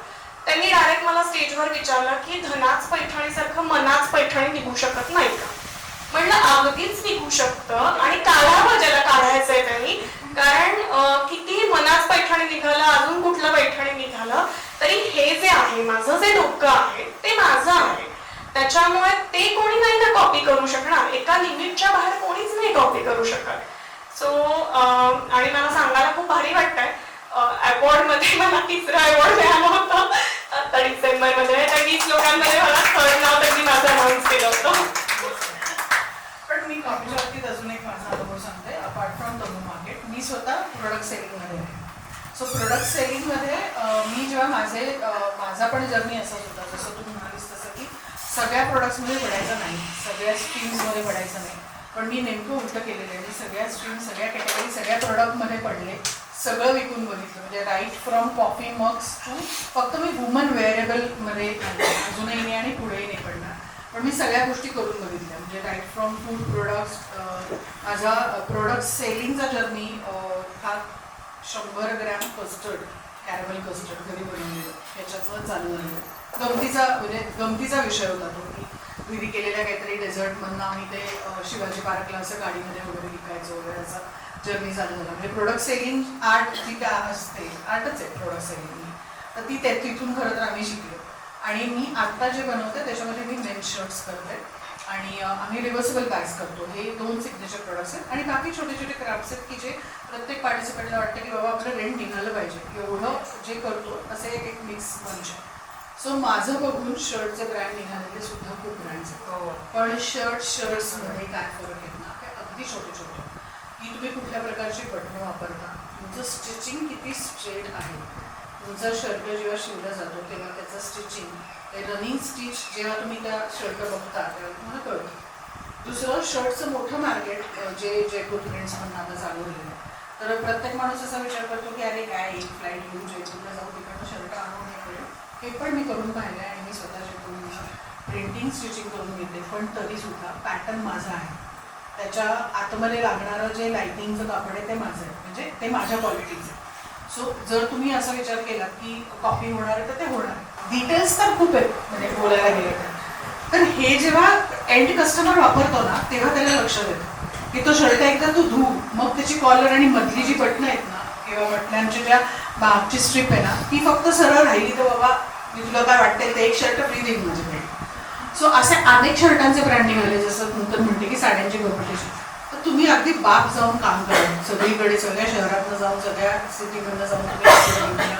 त्यांनी डायरेक्ट मला स्टेजवर विचारलं की धनाच पैठणीसारखं मनाच पैठणी निघू शकत नाही का. म्हणलं अगदीच निघू शकतं आणि काढावं ज्याला काढायचंय त्यांनी. कारण किती मनाच पैठणी निघालं, अजून कुठलं पैठणी निघालं तरी हे जे आहे, माझं जे डोकं आहे ते माझं आहे. त्याच्यामुळे ते कोणी नाही ना कॉपी करू शकणार. एका लिमिटच्या बाहेर कोणीच नाही कॉपी करू शकत. सो आणि मला सांगायला खूप भारी वाटतंय, अवॉर्डमध्ये मला 3रा अवॉर्ड मिळाला होता आता डिसेंबरमध्ये. त्या 20 लोकांमध्ये मला 3rd नाव त्यांनी माझं अनाऊन्स केलं होतं. पण मी कॉपीच्या बाबतीत अजून एक माझा अनुभव सांगते. अपार्ट फ्रॉम तंबू मार्केट, मी स्वतः प्रोडक्ट सेलिंगमध्ये आहे. सो प्रोडक्ट सेलिंगमध्ये मी जेव्हा माझा पण जर्नी असाच होता, जसं तू म्हणालीस तसं की सगळ्या प्रोडक्ट्समध्ये पडायचं नाही, सगळ्या स्ट्रीम्समध्ये पडायचं नाही. पण मी नेमकं उलटं केलेलं आहे. मी सगळ्या स्ट्रीम, सगळ्या कॅटेगरी, सगळ्या प्रोडक्टमध्ये पडले, सगळं विकून बघितलं. म्हणजे right from coffee mugs to फक्त मी वुमन वेअरेबलमध्ये अजूनही नाही आणि पुढेही नाही पडणार. पण मी सगळ्या गोष्टी करून बघितल्या. म्हणजे राईट फ्रॉम फूड प्रोडक्ट्स, माझा प्रोडक्ट सेलिंगचा जर्नी हा 100 ग्रॅम कस्टर्ड, कॅरमल कस्टर्ड घरी बनवलेलं ह्याच्यातनं चालू झालं. गमतीचा विषय होता तो की घरी केलेल्या काहीतरी डेझर्टमधनं आम्ही ते शिवाजी पार्कला असं गाडीमध्ये वगैरे विकायचं वगैरे, असा जर्नी चालू झाला. म्हणजे प्रोडक्ट सेलिंग आर्ट जी काय असते, आर्टच आहे प्रोडक्ट सेलिंग, तर ती तिथून खरं तर आम्ही शिकलो. आणि मी आत्ता जे बनवते त्याच्यामध्ये मी मेन शर्ट्स करते आणि आम्ही रिव्हर्सेबल बॅग्स करतो. हे 2 सिग्नेचर प्रोडक्ट्स आहेत आणि बाकी छोटे छोटे क्राफ्ट्स आहेत की जे प्रत्येक पार्टिसिपेंटला वाटतं की बाबा आपलं रेंट निघालं पाहिजे, एवढं जे करतो असे एक मिक्स मंच आहे. सो माझं बघून शर्टचे ब्रँड निघालेले सुद्धा खूप ब्रँड्स आहेत. पण शर्ट्समध्ये काय फरक आहेत ना, काय अगदी छोटे छोटे की तुम्ही कुठल्या प्रकारची बटणं वापरता, तुमचं स्टिचिंग किती स्ट्रेट आहे, तुमचा शर्ट जेव्हा शिवला जातो तेव्हा त्याचं स्टिचिंग, ते रनिंग स्टिच जेव्हा तुम्ही त्या शर्ट बघता तेव्हा तुम्हाला कळतं. दुसरं शर्टचं मोठं मार्केट जे जयपूर प्रिंट्समधून आता चालू झालेलं आहे. तर प्रत्येक माणूस असा विचार करतो की अरे काय एक फ्लाईट घेऊन जयपूरला जाऊ, तिकडनं शर्ट आणून हे करेल. हे पण मी करून पाहिलं आहे आणि मी स्वतः जयपूरला प्रिंटिंग स्टिचिंग करून घेते. पण तरीसुद्धा पॅटर्न माझा आहे, त्याच्या आतमध्ये लागणारं जे लाईटिंगचं कापड आहे ते माझं आहे, म्हणजे ते माझ्या क्वालिटीचं आहे. सो जर तुम्ही असा विचार केला की कॉपी होणार आहे तर ते होणार आहे. डिटेल्स तर खूप आहेत म्हणजे बोलायला गेलं तर हे जेव्हा एंड कस्टमर वापरतो ना तेव्हा त्याला लक्षात येतं की तो शर्ट एकदा तू धू, मग त्याची कॉलर आणि मधली जी बटणं आहेत ना किंवा बटणांची ज्या मागची स्ट्रिप आहे ना ती फक्त सरळ राहिली तर बाबा मी तुला काय वाटतंय ते एक शर्ट फ्री देईन माझ्याकडे. सो असे अनेक शर्टांचे ब्रँड निघाले, जसं नंतर म्हणते की साड्यांची कॉम्पिटिशन. तर तुम्ही अगदी बाप जाऊन काम करा, सगळीकडे सगळ्या शहरातनं जाऊन सगळ्या सिटीमधनं जाऊन तुम्ही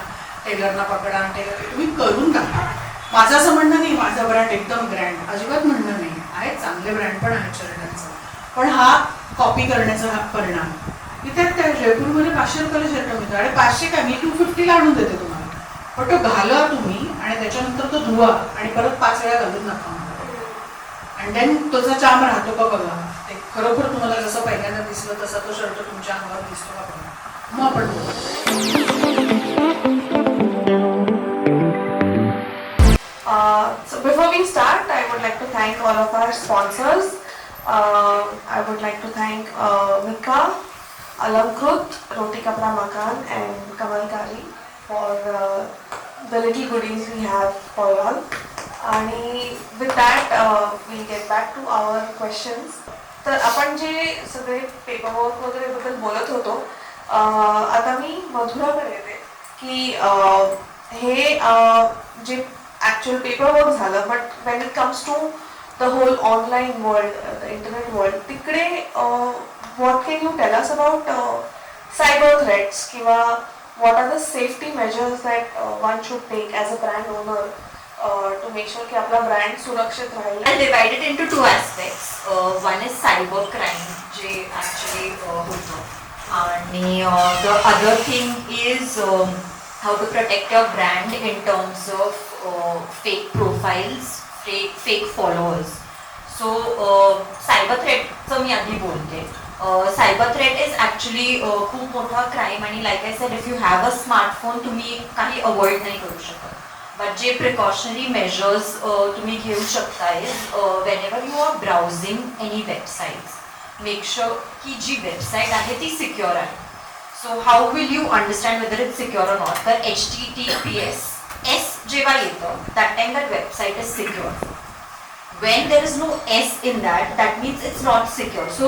टेलरला पकडा, टेलर तुम्ही करून टाका. माझं असं म्हणणं नाही माझा ब्रँड एकदम ग्रँड, अजिबात म्हणणं नाही आहे. चांगले ब्रँड पण आहेत शर्टांचं, पण हा कॉपी करण्याचा हा परिणाम. इथे त्या जयपूरमध्ये 500 रुपयाला शर्ट मिळतो आणि 500 काय मी 250 ला आणून देते तुम्हाला. पण तो घाला तुम्ही आणि त्याच्यानंतर तो धुवा आणि परत 5 वेळा घालून नका. आणि देन त्याचा चाम राहतो का बघा, ते खरोखर तुम्हाला जसं पहिल्यांदा दिसलं तसा तो शर्ट तुमच्या अंगावर दिसतो का बघा, मग आपण बोलू. So before we start, I would like to thank all of our sponsors. I would like to thank Mika, Alamkrut, Roti Kapra Makan and Kamal Kari for the little goodies we have for you all. आणि with that we'll get back to our questions. तर आपण जे सगळे paperwork वगैरे बद्दल बोलत होतो, आता मी मधुराकडे येते की हे जे actual paperwork झालं, but when it comes to the whole online world, the internet world, तिकडे what can you tell us about cyber threats किंवा what are the safety measures that one should take as a brand owner to make sure की आपला brand सुरक्षित राहील? I'll divide it into two aspects. One is cyber crime, जे actually होतं, आणि the other thing is how to protect your brand in terms of fake profiles, fake followers. So cyber threat चं मी आधी बोलते. Cyber threat is actually खूप मोठा crime, आणि like I said, if you have a smartphone तुम्ही काही avoid नाही करू शकत. But जे precautionary measures तुम्ही घेऊ शकता is whenever you are browsing any websites, make sure की जी website आहे ती secure आहे. So how will you understand whether it's secure or not? तर HTTPS S जेव्हा येतं, that time that website is secure. When there is no S in that, that means it's not secure. So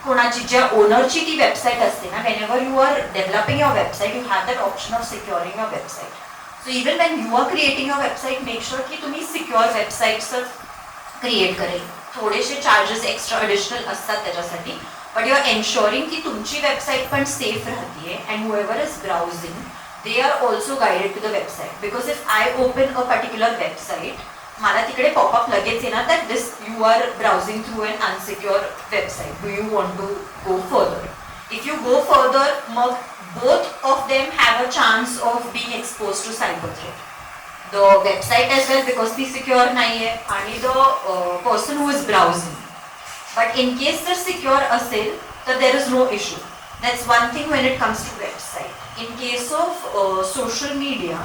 कोणाची ज्या ओनरची ती website असते ना, whenever you are developing your website, you have that option of securing your website. So even when you are creating your website, make sure की तुम्ही secure websites create करेल. थोडेसे charges extra additional असतात त्याच्यासाठी, but you are ensuring की तुमची website पण safe राहतीये, and whoever is browsing, they are also guided to the website. Because if I open a particular website, मला तिकडे pop-up लगेच येणार that this you are browsing through an unsecure website. Do you want to go further? If you go further, मग both of them have a chance of being exposed to cyber threat. The website as well, because ती secure नाहीये, आणि the person who is browsing. But in case जर secure असेल, तर there is no issue. That's one thing when it comes to website. In case of social media,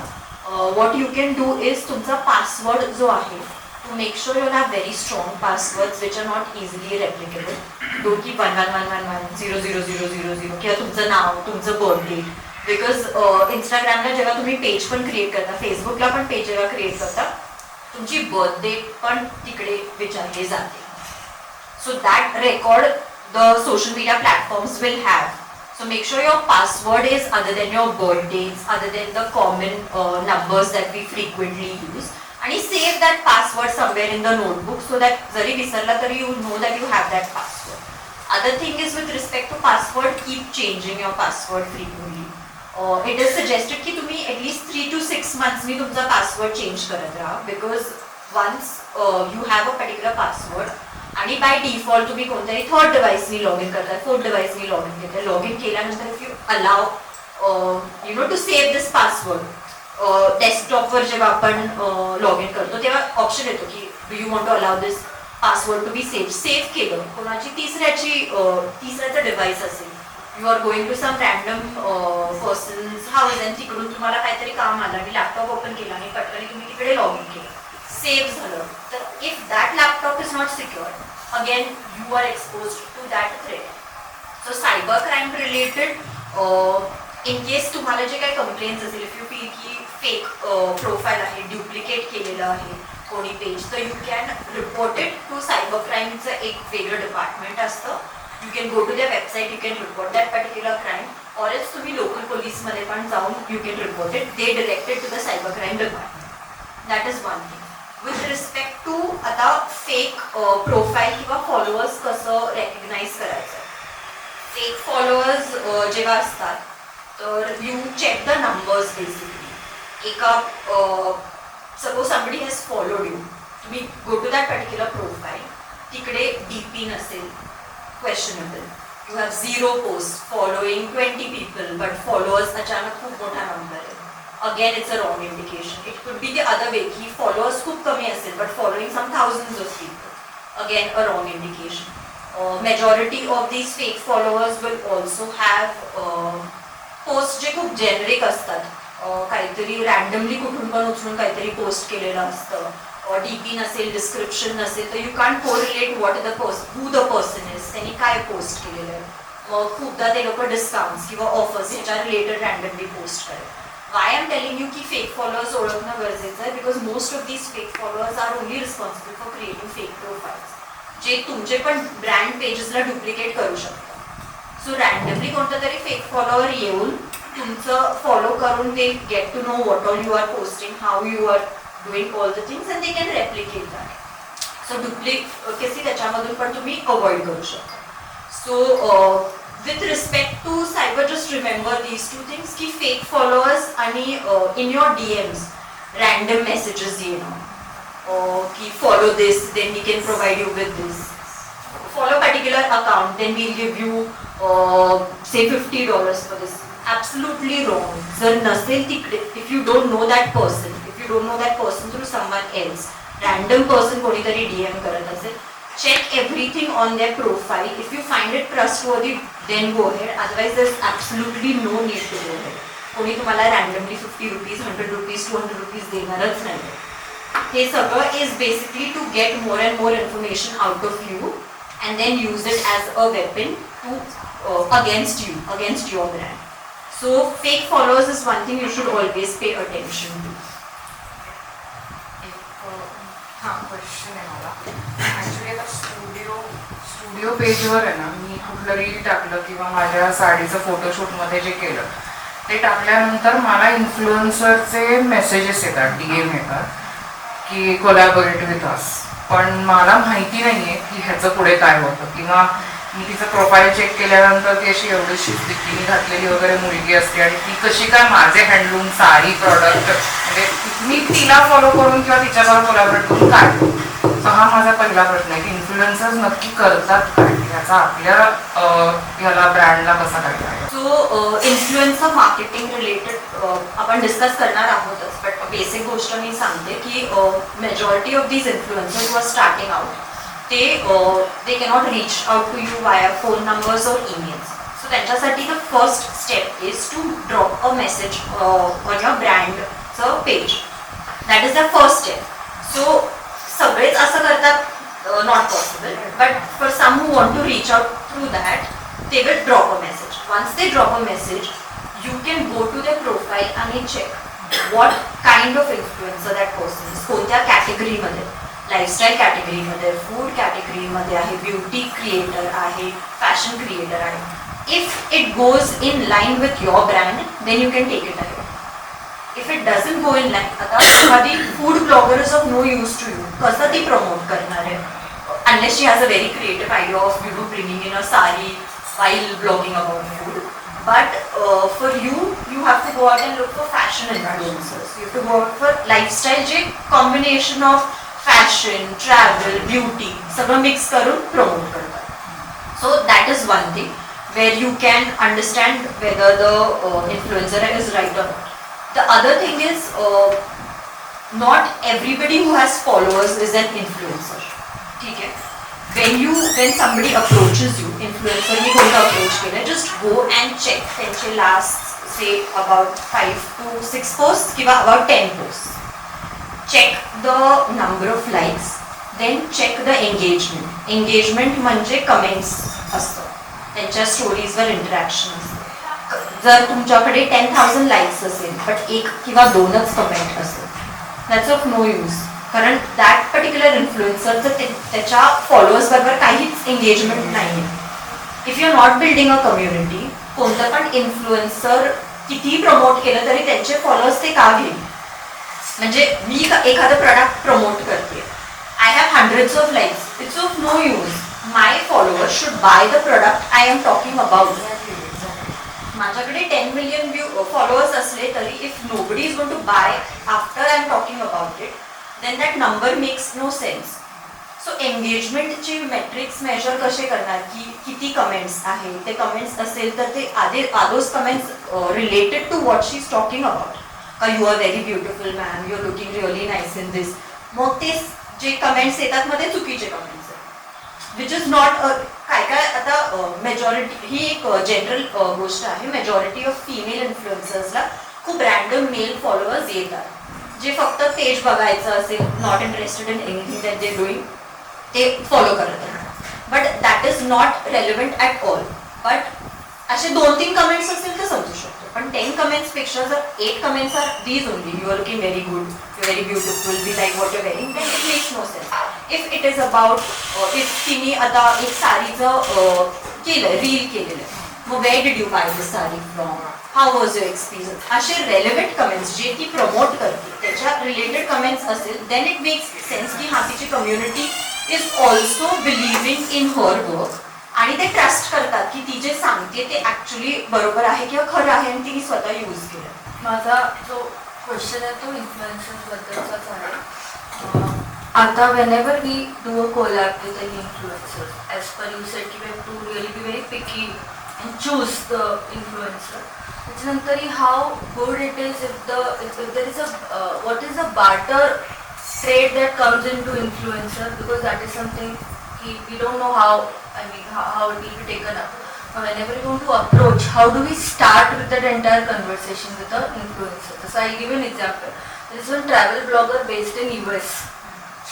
what you can do is तुमचा password जो आहे, to make sure you have very strong passwords which are not easily replicable. Do की 1111100000 किंवा तुमचं नाव, तुमचं birth date. Because Instagramला जेव्हा तुम्ही page पण क्रिएट करता, फेसबुकला पण पेज जेव्हा क्रिएट करता, तुमची birth date पण तिकडे विचारली जाते. So that record the social media platforms will have. So make sure your password is other than your birth dates, other than the common numbers that we frequently use. And save that password somewhere in the notebook so that जरी विसरला तरी you know that you have that password. Other thing is with respect to password, keep changing your password frequently. It is suggested की तुम्ही at least 3 to 6 months नी तुमचा password change करत राहा, because once you have a particular password, आणि by default तुम्ही कोणत्याही third डिव्हाइसनी लॉग इन करताय, फोर्थ डिव्हाइसनी लॉग इन करताय, लॉग इन केल्यानंतर if you allow to save this password, डेस्कटॉपवर जेव्हा आपण लॉग इन करतो तेव्हा ऑप्शन येतो की do you want to allow this password to be save केलं. कोणाची तिसऱ्याचं डिव्हाइस असेल, you are going to some random person's house, आणि तिकडून तुम्हाला काहीतरी काम आलं आणि लॅपटॉप ओपन केला आणि पटकन तुम्ही तिकडे लॉग इन केलं, सेव्ह झालं, तर if that laptop is not secure, again you are exposed to that threat. So cyber crime related, in case तुम्हाला जे काही complaints असेल, if you feel की fake profile आहे, duplicate केलेलं आहे कोणी पेज, तर you can report it to cyber crime. चं एक वेगळं डिपार्टमेंट असतं. You can go to their website, you can report that particular crime, or else तुम्ही local police मध्ये पण जाऊन you can report it. They direct it to the cyber crime department. That is one thing. With respect to आता fake profile किंवा followers कसं recognise करायचं. Fake followers जेव्हा असतात तर you check the numbers basically. एका suppose somebody has followed you, तुम्ही go to that particular profile, तिकडे डीपी नसेल, questionable, you have 0 post following 20 people, but followers अचानक खूप मोठा नंबर आहे, again it's a wrong indication. It could be the other way, की followers खूप कमी असेल but following some thousands of people. again a wrong indication. Majority of these fake followers will also have post जे खूप generic असतात, काहीतरी randomly कुठून पण उचलून काहीतरी पोस्ट केलेलं असतं, डीपी नसेल, डिस्क्रिप्शन नसेल, तर you can correlate what the person, who the person is, त्यांनी काय पोस्ट केलेलं आहे. मग खूपदा ते लोक डिस्काउंट्स किंवा ऑफर्स ह्याच्या रिलेटेड रॅन्डमली पोस्ट करेल. Why I am telling you की फेक फॉलोअर्स ओळखणं गरजेचं आहे, because most of these fake followers are only responsible for creating fake profiles, जे तुमचे पण ब्रँड पेजेसला डुप्लिकेट करू शकतात. सो रॅन्डमली कोणतं तरी फेक फॉलोअर येऊन तुमचं फॉलो करून ते get to know what all you are posting, how you are doing all the things, and they can replicate that. So duplicacy त्याच्यामधून पण तुम्ही अवॉइड करू शकता. So with respect to cyber, just remember these two things की fake followers आणि in your DMs random messages की follow this, then we can provide you with this, follow particular account, then we'll give you say $50 for this. Absolutely wrong. जर नसेल तिकडे, if you don't know that person through someone else, random person कोणीतरी DM करत असेल, check everything on their profile. If you find it trustworthy, then go ahead. Otherwise, there's absolutely no need to go ahead. कोणी तुम्हाला randomly ₹50, ₹100, ₹200 देणारच नाही. हे सगळं is basically to get more and more information out of you and then use it as a weapon to against your brand. So fake followers is one thing you should always pay attention to. Question आहे मला. Actually आता studio पेजवर आहे ना, मी कुठलं reel टाकलं किंवा माझ्या साडीचं फोटोशूटमध्ये जे केलं ते टाकल्यानंतर मला इन्फ्लुएन्सरचे मेसेजेस येतात, DM येतात की कोलॅबोरेट विथ अस, पण मला माहिती नाही आहे की ह्याचं पुढे काय होतं. किंवा मी तिचं प्रोफाईल चेक केल्यानंतर ती अशी एवढीशी बिकिनी घातलेली वगैरे मुलगी असते आणि ती कशी काय माझे हँडलूम साडी प्रॉडक्ट, म्हणजे मी तिला फॉलो करून किंवा तिच्याबरोबर कोलॅबोरेट करून काय. सो हा माझा पहिला प्रश्न आहे की इन्फ्लुएन्सर्स नक्की करतात काय, याचा आपल्या ह्याला ब्रँडला कसा काय काय. सो इन्फ्लुएन्सर मार्केटिंग रिलेटेड आपण डिस्कस करणार आहोतच, बट बेसिक गोष्ट मी सांगते की majority of these influencers who are starting out, they cannot reach out to you via phone numbers or emails. So त्यांच्यासाठी the first step is to drop a message on your brand's page. That is the first step. So सगळेच असं करतात, not possible, but for some who want to reach out through that, they will drop a message. Once they drop a message, you can go to their profile and check what kind of influencer that person is, कोणत्या कॅटेगरीमध्ये, lifestyle कॅटेगरीमध्ये, food कॅटेगरीमध्ये आहे, beauty creator आहे, fashion creator आहे. If it goes in line with your brand, then you can take it away. If it doesn't go in line, आता एखादी food blogger is of no use to you, कसं ती promote करणार आहे, unless she has a very creative idea of bringing in a sari while blogging about food. But for you have to go out and look for fashion influencers. You have to go out for lifestyle जे combination of fashion, travel, beauty सगळं mix करून promote करतात. So that is one thing where you can understand whether the influencer is right or not. The other thing is not everybody who has followers is an influencer. ठीक है? When somebody approaches you, influencer ने कोणता approach केलं, just go and check त्यांचे last say about 5 to 6 posts किंवा about 10 posts. Check the number of likes, then check the engagement. Engagement म्हणजे comments असतं, त्यांच्या स्टोरीजवर इंटरॅक्शन असतं. जर तुमच्याकडे 10,000 लाईक्स असेल पण 1 किंवा 2च कमेंट असेल, दॅट्स ऑफ नो यूज. कारण दॅट पर्टिक्युलर इन्फ्लुएन्सरचं त्याच्या फॉलोअर्स बरोबर काहीच एंगेजमेंट नाही आहे. If you are not building a community, कोणतं पण इन्फ्लुएन्सर कितीही प्रमोट केलं तरी त्यांचे फॉलोअर्स ते का घेईल. म्हणजे मी एखादं प्रोडक्ट प्रमोट करते, I have hundreds of likes, it's of no use. My followers should buy the product I am talking about. माझ्याकडे 10 मिलियन फॉलोअर्स असले तरी if nobody is going to buy after I am talking about it, then that number makes no sense. So engagement चे metrics measure कसे करणार की किती comments आहे, ते कमेंट्स असेल तर ते are those comments related to what she is talking about. का you are very beautiful ma'am, you are looking really nice in this. मग ते जे कमेंट्स येतात मध्ये चुकीचे कमेंट्स आहेत. विच इज नॉट काय काय आता मेजॉरिटी ही एक जनरल गोष्ट आहे. मेजॉरिटी ऑफ फिमेल इन्फ्लुएन्सर्सला खूप रॅन्डम मेल फॉलोअर्स येतात जे फक्त पेज बघायचं असेल, not interested in anything that they doing, ते फॉलो करत राहतात. But that is not relevant at all. But असे 2-3 कमेंट्स असतील तर समजू शकतो. पण 10 कमेंट्स पेक्षा जर 8 comments are these only, you are looking very good, you very beautiful, we like what you wearing, then it makes no sense. If it is about, if तिने आता एक साडीचं केलं, रील केलेलं आहे, मग where did you buy this sari from, how was your experience, असे relevant comments जे ती प्रमोट करते त्याच्या रिलेटेड कमेंट्स असेल, देन इट मेक्स सेन्स की हा तिची community is also believing in her work आणि ते ट्रस्ट करतात की ती जे सांगते ते ऍक्च्युली बरोबर आहे किंवा खरं आहे आणि तिने स्वतः यूज केलं. माझा जो क्वेश्चन आहे तो इन्फ्लुएन्सर्स बद्दलचाच आहे. आता whenever we do a collab with any influencer, as per you said, we have to really be very picky and choose the influencer. त्याच्यानंतर how good it is if there is a what is the barter trade that comes into influencer, because that is something we don't know how it will be taken up. Whenever you want to approach, how do we start with that entire conversation with the influencer? So I'll give you an example. There is one travel blogger based in US.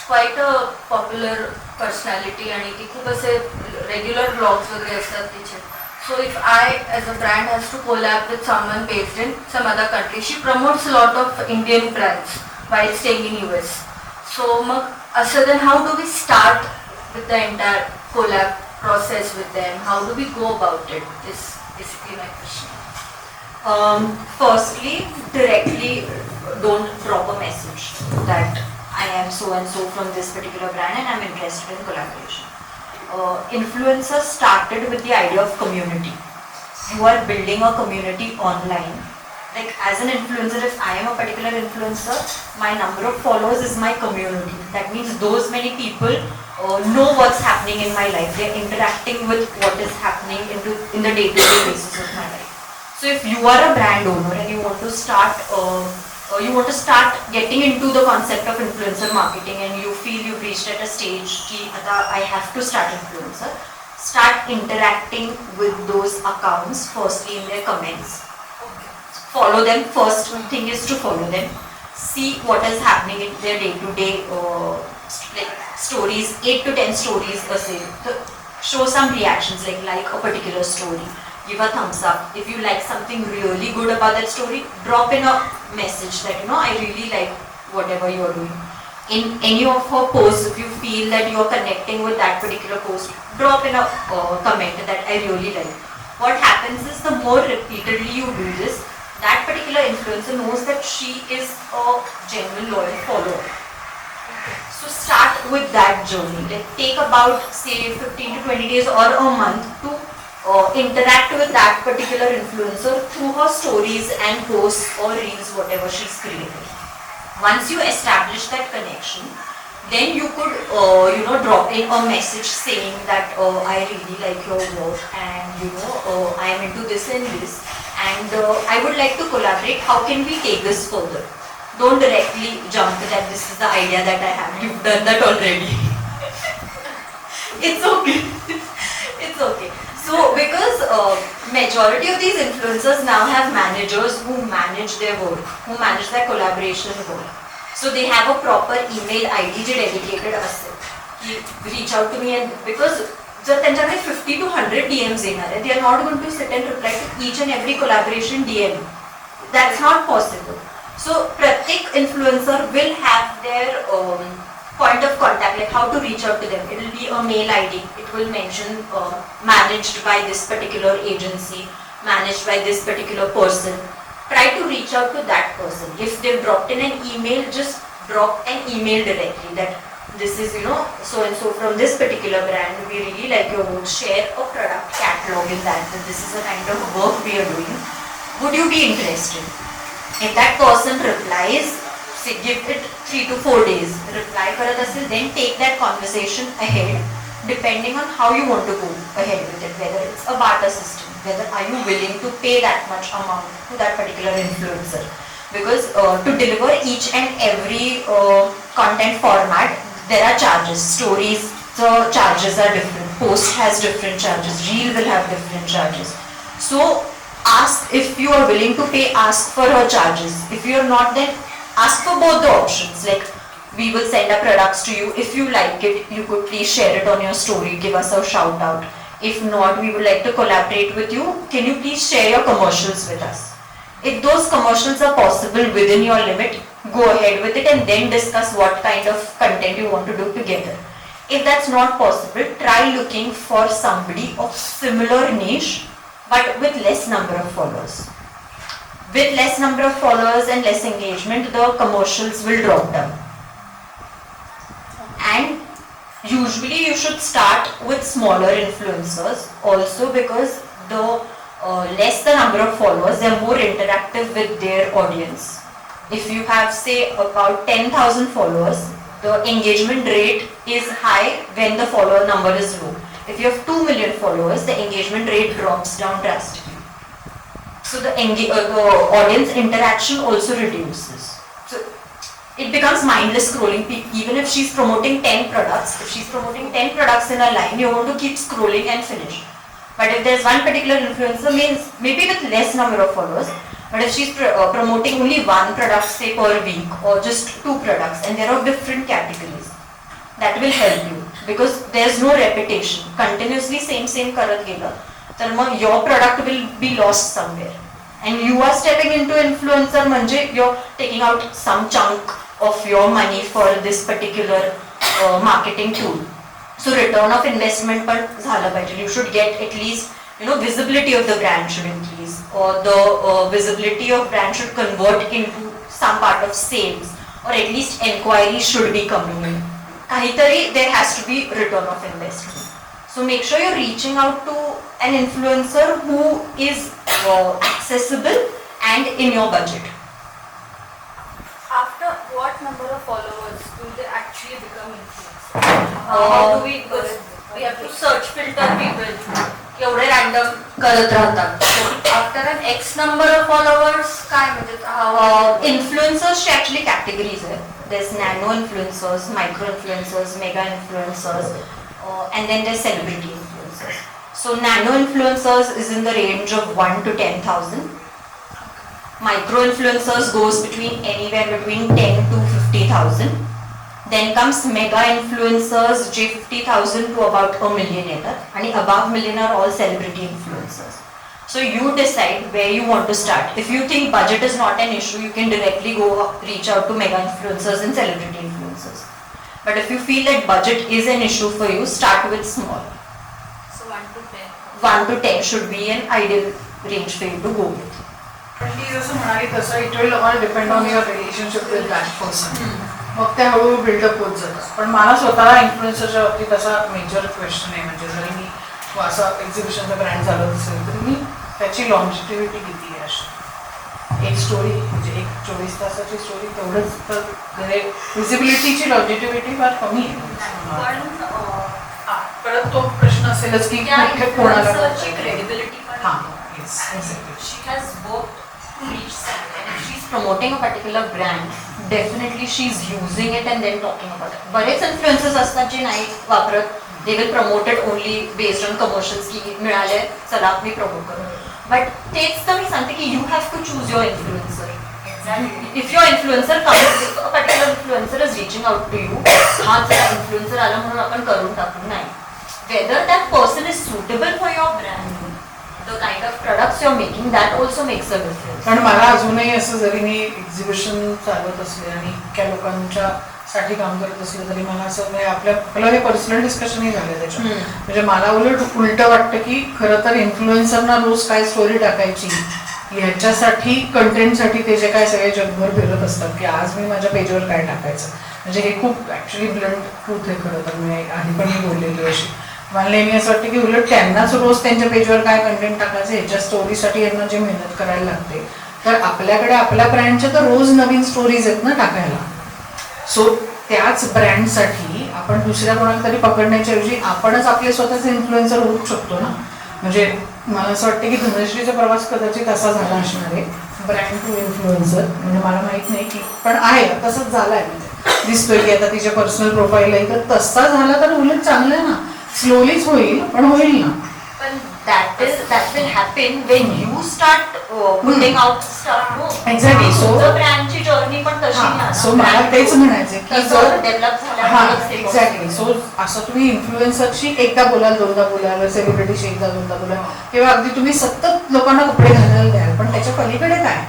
Quite a popular personality आणि ती खूप असे regular vlogs वगैरे असतात तिचे. So if I as a brand has to collab with someone based in some other country, she promotes a lot of Indian brands while staying in US. So मग असं then how do we start with the entire collab process with them? How do we go about it? Is basically my question. Firstly, directly don't drop a message that I am so and so from this particular brand and I'm interested in collaboration. Influencers started with the idea of community. You are building a community online. Like as an influencer, if I am a particular influencer, my number of followers is my community. That means those many people know what's happening in my life. They're interacting with what is happening in the day-to-day basis of my life. So if you are a brand owner and you want to start getting into the concept of influencer marketing and you feel you've reached at a stage ki I have to start influencer, start interacting with those accounts firstly in their comments. Follow them. First thing is to follow them. See what is happening in their day-to-day like stories, 8 to 10 stories असेल तर show some reactions, like a particular story, give a thumbs up. If you like something really good about that story, drop in a message that I really like whatever you are doing. In any of her posts, if you feel that you are connecting with that particular post, drop in a comment that I really like. What happens is the more repeatedly you do this, that particular influencer knows that she is a genuine loyal follower. So start with that journey. Like take about say 15 to 20 days or a month to interact with that particular influencer through her stories and posts or reels, whatever she's creating. Once you establish that connection, then you could drop in a message saying that I really like your work and I am into this and this. And I would like to collaborate. How can we take this further? Don't directly jump that this is the idea that I have. You've done that already. It's okay. It's okay. So because majority of these influencers now have managers who manage their work, who manage their collaboration work. So they have a proper email ID जे dedicated असेल. Reach out to me and because जर त्यांच्याकडे 50 to 100 DMs येणार आहे, they are not going to sit and reply to each and every collaboration DM. That's not possible. So प्रत्येक influencer will have their point of contact, like how to reach out to them. It will be a mail ID. It will mention managed by this particular agency, managed by this particular person. Try to reach out to that person. If they've dropped in an email, just drop an email directly that this is so and so from this particular brand, we really like your work. Share a product catalog in that this is a kind of work we are doing. Would you be interested? If that person replies, say give it 3 to 4 days, reply karat asil, then take that conversation ahead depending on how you want to go ahead with it, whether it's a barter system, whether are you willing to pay that much amount to that particular influencer, because to deliver each and every content format there are charges. Stories the charges are different. Post has different charges. Reel will have different charges. So ask if you are willing to pay. Ask for her charges. If you are not, then ask for both the options. Like, we will send our products to you. If you like it, you could please share it on your story. Give us a shout out. If not, we would like to collaborate with you. Can you please share your commercials with us? If those commercials are possible within your limit, go ahead with it and then discuss what kind of content you want to do together. If that's not possible, try looking for somebody of similar niche but with less number of followers. With less number of followers and less engagement, the commercials will drop down. And usually you should start with smaller influencers also, because the less the number of followers, they are more interactive with their audience. If you have, say, about 10,000 followers, the engagement rate is high when the follower number is low. If you have 2 million followers, the engagement rate drops down drastically. So the audience interaction also reduces. So it becomes mindless scrolling. Even if she's promoting 10 products, if she's promoting 10 products in a line, you want to keep scrolling and finish. But if there's one particular influencer, means maybe with less number of followers, but if she's promoting only one product, say, per week, or just 2 products, and they're of different categories, that will help you, because there's no repetition. Continuously same karat gela, then your product will be lost somewhere. And you are stepping into influencer, manje you're taking out some chunk of your money for this particular marketing tool. So return of investment पर झाला पाहिजे. You should get at least, visibility of the brand should increase, or the visibility of brand should convert into some part of sales, or at least enquiries should be coming in. Kahitari there has to be return of investment. So make sure you're reaching out to an influencer who is accessible and in your budget. After what number of followers do they actually become influencers? How do we, because we have to search filter people, एवढे random करत राहतात. After an X number of followers, काय म्हणजे how Influencers actually categories hai. There's nano influencers, micro influencers, mega influencers, and then there's celebrity influencers. So nano influencers is in the range of 1 to 10,000. Micro influencers goes between anywhere between 10 to 50,000. Then comes mega influencers, जे 50,000 to about a million येतात, आणि above million are all celebrity influencers. So you decide where you want to start. If you think budget is not an issue, you can directly go reach out to mega influencers and celebrity influencers. But if you feel that budget is an issue for you, start with small. so 1 to 10? 1 to 10 should be an ideal range for you to go with. पण ती जसं म्हणाली तसं it will all depend on your relationship with that person. मग ते हळूहळू buildup होत जातं. पण मला स्वतःला इन्फ्लुएन्सरच्या बाबतीत असा मेजर क्वेश्चन आहे, म्हणजे जरी मी असं एक्झिबिशनचा ब्रँड झालं असेल तरी मी त्याची लॉन्जिटिव्हिटी किती आहे अशी. एक स्टोरी म्हणजे एक 24 तासाची स्टोरी तेवढंच, तर विजिबिलिटीची लॉन्जिटिव्हिटी फार कमी आहे. परत तो प्रश्न असेलच की कोणाला क्रेडिबिलिटी पण हां she has worked to reach somewhere, and if she's promoting a particular brand, definitely she's using it and then talking about it. बरेच influencers असतात जे नाही वापरत, they will promote it only based on commercials की मिळाले चला मी promote करू. But तेच तर मी सांगते की you have to choose your influencer. If your influencer comes, if a particular influencer is reaching out to you, हा चला influencer आला म्हणून आपण करून टाकू, नाही. Whether that person is suitable for your brand, the kind of products you're making, that also makes a difference. कारण मला अजूनही असं, जरी मी एक्झिबिशन चालवत असले आणि इतक्या लोकांच्या साठी काम करत असलं तरी मला असं म्हणजे आपलं हे पर्सनल डिस्कशनही झालं त्याच्यात. म्हणजे मला उलटं वाटतं की खरं तर इन्फ्लुएन्सरना रोज काय स्टोरी टाकायची ह्याच्यासाठी, कंटेंटसाठी ते जे काय सगळे जगभर फिरत असतात की आज मी माझ्या पेजवर काय टाकायचं. म्हणजे हे खूप ॲक्च्युली ब्लंट ट्रूथ आहे खरं तर. मी आधी पण मी बोललेली अशी. मला नेहमी असं वाटतं की उलट त्यांनाच रोज त्यांच्या पेजवर काय कंटेंट टाकायचं ह्याच्या स्टोरीसाठी यांना जे मेहनत करायला लागते, तर आपल्याकडे आपल्या ब्रँडच्या तर रोज नवीन स्टोरीज आहेत ना टाकायला. सो त्याच ब्रँडसाठी आपण दुसऱ्या कोणाला तरी पकडण्याच्या ऐवजी आपणच आपले स्वतःचे इन्फ्लुएन्सर होऊ शकतो ना. म्हणजे मला असं वाटतं की धनश्रीचा प्रवास कदाचित असा झाला असणार आहे, ब्रँड टू इन्फ्लुएन्सर. म्हणजे मला माहीत नाही की, पण आहे तसंच झालं आहे. म्हणजे दिसतोय की आता तिच्या पर्सनल प्रोफाईल आहे, तर तसा झाला तर उलट चांगलं आहे ना, स्लोलीच होईल पण होईल ना. पण that will happen when you start putting out stuff, no? Exactly. So- तुमचं ब्रँडची जर्नी पण तशी हा, आहे ना. सो मला तेच म्हणायचे की जर डेव्हलप हा झाल्यावर एक्झॅक्टली, सो असं तुम्ही इन्फ्लुएन्सरशी एकदा बोलाल, दोनदा बोलाल, सेलिब्रिटीशी एकदा दोनदा बोलाल, किंवा अगदी तुम्ही सतत लोकांना कपडे घालायला द्याल, पण त्याच्या पलीकडे काय,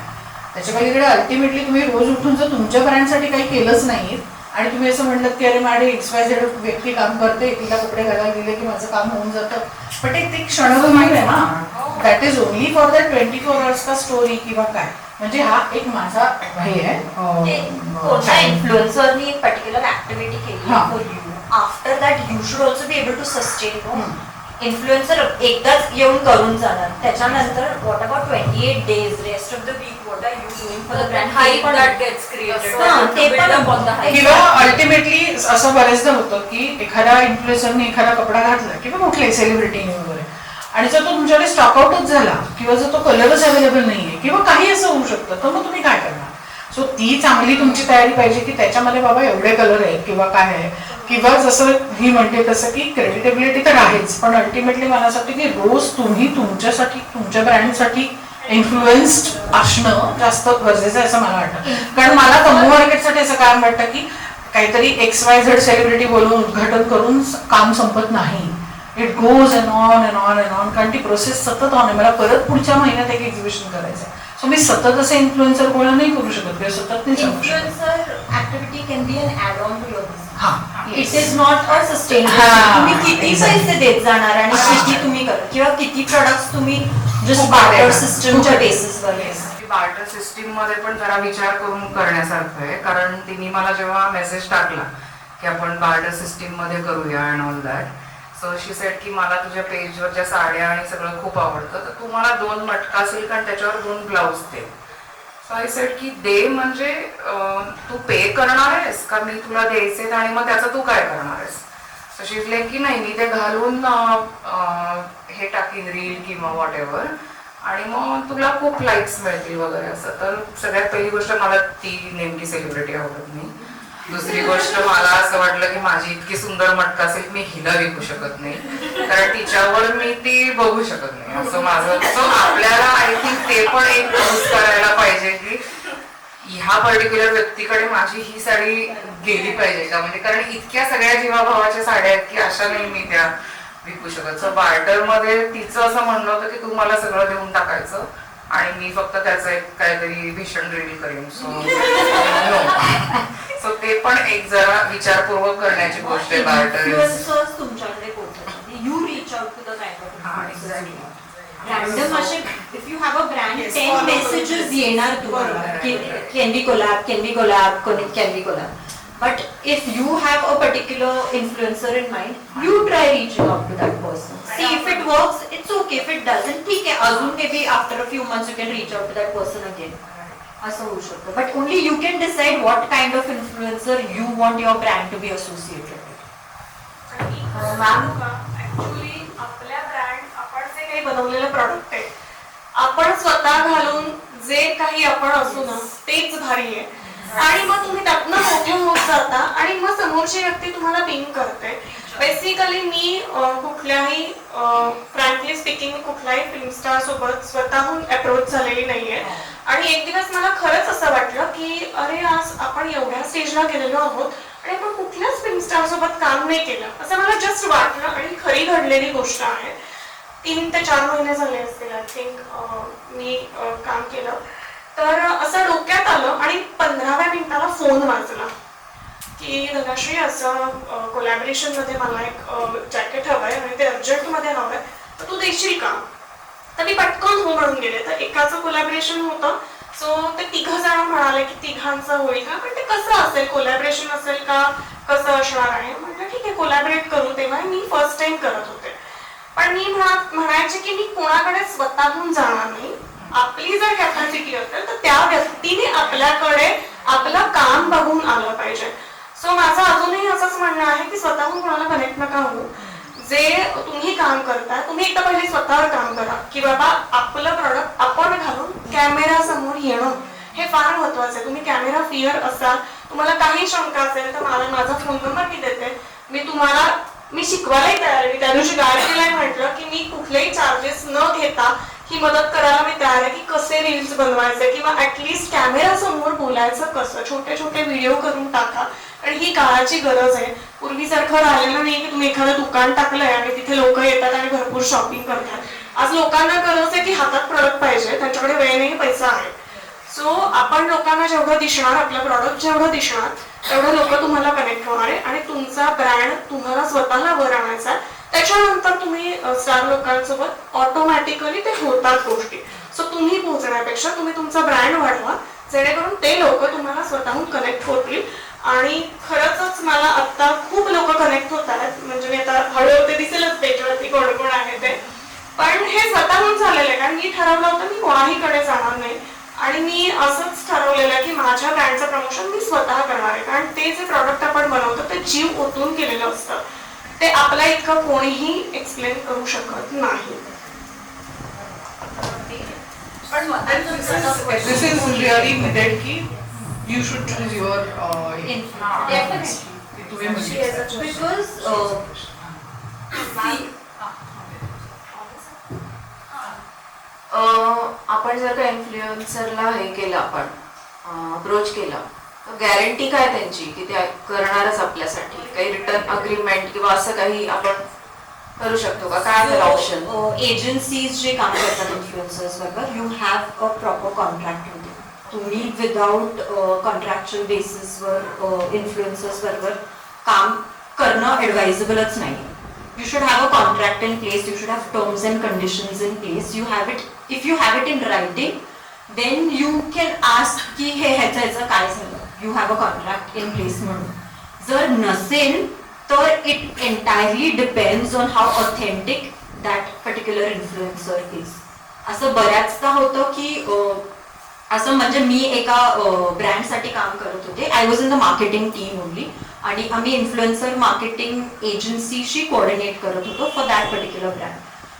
त्याच्या पलीकडे अल्टिमेटली तुम्ही रोज उठून जर तुमच्या ब्रँडसाठी काही केलंच नाही आणि तुम्ही असं म्हणलं की अरे माझे XYZ व्यक्ती काम करते, तिला कपडे घालायला दिले की माझं काम होऊन जातं, पण ते क्षणभंगूर आहे ना, that is only for that 24 hours का स्टोरी किंवा काय. म्हणजे हा एक माझा हे आहे कोणत्या इन्फ्लुएन्सरनी पर्टिक्युलर ऍक्टिव्हिटी केली हा. For you, after that you should also be able to sustain. Influencer एकदाच येऊन करून जाणार, त्याच्यानंतर what about 28 days, rest of the week what are you doing for the brand, hype that gets created. ते पण on the hype. किंवा ultimately असं बरेचदा होतं की एखाद्या इन्फ्लुएन्सरने एखादा कपडा घातला किंवा कुठल्याही सेलिब्रिटीने वगैरे, आणि जर तो तुमच्याकडे स्टॉकआउटच झाला किंवा जर तो कलरच अवेलेबल नाहीये किंवा काही असं होऊ शकतं, तर मग तुम्ही काय करणार. सो ती चांगली तुमची तयारी पाहिजे की त्याच्यामध्ये बाबा एवढे कलर आहेत किंवा काय आहे, किंवा जसं ही म्हणते तसं की क्रेडिटेबिलिटी तर आहेच, पण अल्टिमेटली मला असं वाटतं की रोज तुम्ही तुमच्यासाठी, तुमच्या ब्रँडसाठी इन्फ्लुएन्स्ड असणं जास्त गरजेचं आहे असं मला वाटतं. कारण मला तंबू मार्केटसाठी असं काय वाटतं की काहीतरी XYZ सेलिब्रिटी बोलून उद्घाटन करून काम संपत नाही. It goes and on and on and on, कारण ती प्रोसेस सतत ऑन आहे. मला परत पुढच्या महिन्यात एक एक्झिबिशन करायचं आहे, सो मी सतत असे इन्फ्लुएन्सर गोळा नाही करू शकत किंवा सतत नाही सांगू शकत. Influencer activity can be an add on to your business. हा, it is not a sustainable. हा, तुम्ही किती exactly. पैसे देत जाणार आणि किती तुम्ही करा, किंवा किती प्रोडक्ट्स तुम्ही जस्ट बार्टर सिस्टमच्या बेसिसवर. बार्टर सिस्टीम मध्ये पण जरा विचार करून करण्यासारखं आहे, कारण तिने मला जेव्हा मेसेज टाकला की आपण बार्टर सिस्टीम मध्ये करूया and all that, so she sed की मला तुझ्या पेजवरच्या साड्या आणि सगळं खूप आवडतं, तर तू मला 2 मटका सिल्क आणि त्याच्यावर 2 blouse they. So I said की दे म्हणजे तू पे करणार आहेस का मी तुला द्यायचे आणि मग त्याचं तू काय करणार आहेस. सो शी लाईक की नाही, मी ते घालून हे टाकीन रील किंवा वॉट एव्हर आणि मग तुला खूप लाईक्स मिळतील वगैरे असं. तर सगळ्यात पहिली गोष्ट मला ती नेमकी सेलिब्रिटी आवडत नाही. दुसरी गोष्ट मला असं वाटलं की माझी इतकी सुंदर मटका असेल मी हिला विकू शकत नाही, कारण तिच्यावर मी ती बघू शकत नाही असं माझं. सो आपल्याला आय थिंक ते पण एक यूज करायला पाहिजे की ह्या पर्टिक्युलर व्यक्तीकडे माझी ही साडी गेली पाहिजे का, म्हणजे कारण इतक्या सगळ्या जीवाभावाच्या साड्या आहेत की अशा नाही मी त्या विकू शकत. सो बार्टर मध्ये तिचं असं म्हणणं होतं की तू मला सगळं देऊन टाकायचं आणि मी फक्त त्याचं एक काहीतरी भीषण रील करेन. सो ते पण एक जरा विचारपूर्वक करण्याची गोष्ट आहे. बार्टर इन्फ्लुएन्सर्स तुमच्याकडे पोहोचतात, you reach out to the kind of random असे. If you have a brand 10 messages येणार तुम्हाला, can be collab, can be collab, can be collab. But if you have a particular influencer in mind, you try reaching out to that person. See if it works, it's okay. If it doesn't, ठीक आहे. अजून maybe after a few months you can reach out to that person again. असं होऊ शकतं. But only you can decide what kind of influencer you want your brand to be associated with. Ma'am actually आपल्या brand, आपण जे काही बनवलेलं product आहे, आपण स्वतः घालून जे काही आपण असू ना तेच भारी आहे. आणि मग तुम्ही त्यातनं मोठे होत जाता आणि मग समोरची व्यक्ती तुम्हाला पिंग करते. बेसिकली मी कुठल्याही फ्रँकली स्पीकिंग कुठल्याही फिल्म स्टार सोबत स्वतःहून अप्रोच झालेली नाहीये. आणि एक दिवस मला खरंच असं वाटलं की अरे आज आपण एवढ्या स्टेजला गेलेलो आहोत आणि आपण कुठल्याच फिल्म स्टार सोबत काम नाही केलं, असं मला जस्ट वाटलं. आणि खरी घडलेली गोष्ट आहे. 3 ते 4 महिने झाले असतील आय थिंक मी काम केलं. तर असं डोक्यात आलं आणि 15व्या मिनिटाला फोन वाजला की धनश्री असं कोलॅबरेशन मध्ये मला एक जॅकेट हवंय आणि ते अर्जंटमध्ये हवंय, तर तू देशील का. तर मी पटकन हो म्हणून गेले. तर एकाचं कोलॅबरेशन होतं, सो ते 3 जण म्हणाले की 3घांचं होईल का, पण ते कसं असेल, कोलॅबरेशन असेल का कसं असणार आहे. म्हटलं ठीक आहे कोलॅबरेट करू. तेव्हा मी फर्स्ट टाइम करत होते, पण मी म्हणायचे की मी कोणाकडे स्वतःहून जाणार नाही. आपली जर कॅपॅसिटी असेल तर त्या व्यक्तीने आपल्याकडे आपलं काम बघून आलं पाहिजे. सो माझं अजूनही असंच म्हणणं आहे की स्वतःहून कोणाला कनेक्ट नका होऊ. जे तुम्ही काम करता तुम्ही एकदा पहिले स्वतःवर काम करा की बाबा आपलं प्रॉडक्ट आपण घालून कॅमेरा समोर येणं हे फार महत्वाचं आहे. तुम्ही कॅमेरा फिअर असाल तुम्हाला काही शंका असेल तर मला माझा फोन नंबर मी देते, मी शिकवायलाही तयार आहे. मी त्या दिवशी गायत्रीलाही म्हटलं की मी कुठलेही चार्जेस न घेता ही मदत करायला मी तयार आहे, की कसे रील्स बनवायचे किंवा ऍटलिस्ट कॅमेरा समोर बोलायचं कसं, छोटे छोटे व्हिडिओ करून टाका. आणि ही काळाची गरज आहे. पूर्वीसारखं राहिलेलं नाही की तुम्ही एखादं दुकान टाकलंय आणि तिथे लोक येतात आणि भरपूर शॉपिंग करतात. आज लोकांना गरज आहे की हातात प्रोडक्ट पाहिजे, त्यांच्याकडे वेळ नाही, पैसा आहे. सो आपण लोकांना जेवढं दिसणार, आपलं प्रॉडक्ट जेवढं दिसणार तेवढं लोक तुम्हाला कनेक्ट होणार आहे आणि तुमचा ब्रँड तुम्हाला स्वतःला वर आणायचा आहे. त्याच्यानंतर तुम्ही स्टार लोकांसोबत ऑटोमॅटिकली ते होतात गोष्टी. सो तुम्ही पोहोचण्यापेक्षा तुम्ही तुमचा ब्रँड वाढवा, जेणेकरून ते लोक तुम्हाला स्वतःहून कनेक्ट होतील. आणि खरंच मला आता खूप लोक कनेक्ट होत आहेत. म्हणजे मी आता हळूहळू ते दिसेलच पेजवरती कोण कोण आहे ते, पण हे स्वतःहून झालेलं आहे. कारण मी ठरवलं होतं मी कोणाहीकडे जाणार नाही आणि मी असंच ठरवलेलं आहे की माझ्या ब्रँडचं प्रमोशन मी स्वतः करणार आहे. कारण ते जे प्रॉडक्ट आपण बनवतो ते जीव ओतून केलेलं असतं, ते आपल्या इतकं कोणीही एक्सप्लेन करू शकत नाही. This is really needed की you should choose your Definitely. तुम्ही म्हणजे Because आपण जर का इन्फ्लुएन्सरला हे केलं, आपण अप्रोच केला, तर गॅरंटी काय त्यांची की ते करणारच आपल्यासाठी? काही रिटर्न अग्रीमेंट किंवा असं काही आपण करू शकतो का? काय त्याला ऑप्शन? एजन्सीज जे काम करतात इन्फ्लुएन्सर्स बरोबर, you have a proper contract होते. तुम्ही विदाउट कॉन्ट्रॅक्च्युअल बेसिसवर इन्फ्लुएन्सर्स बरोबर काम करणं ॲडवायझेबलच नाही. You should have a contract in place, you should have terms and conditions in place. You have it, if you have it in writing, then you can ask की हे ह्याचं काय झालं. You have a contract in place म्हणून. जर नसेल तर it entirely depends on how authentic that particular influencer is. असं बऱ्याचदा होतं की असं म्हणजे मी एका ब्रँडसाठी काम करत होते. I was in the marketing team only आणि आम्ही इन्फ्लुएन्सर मार्केटिंग एजन्सीशी कोऑर्डिनेट करत होतो for that particular brand.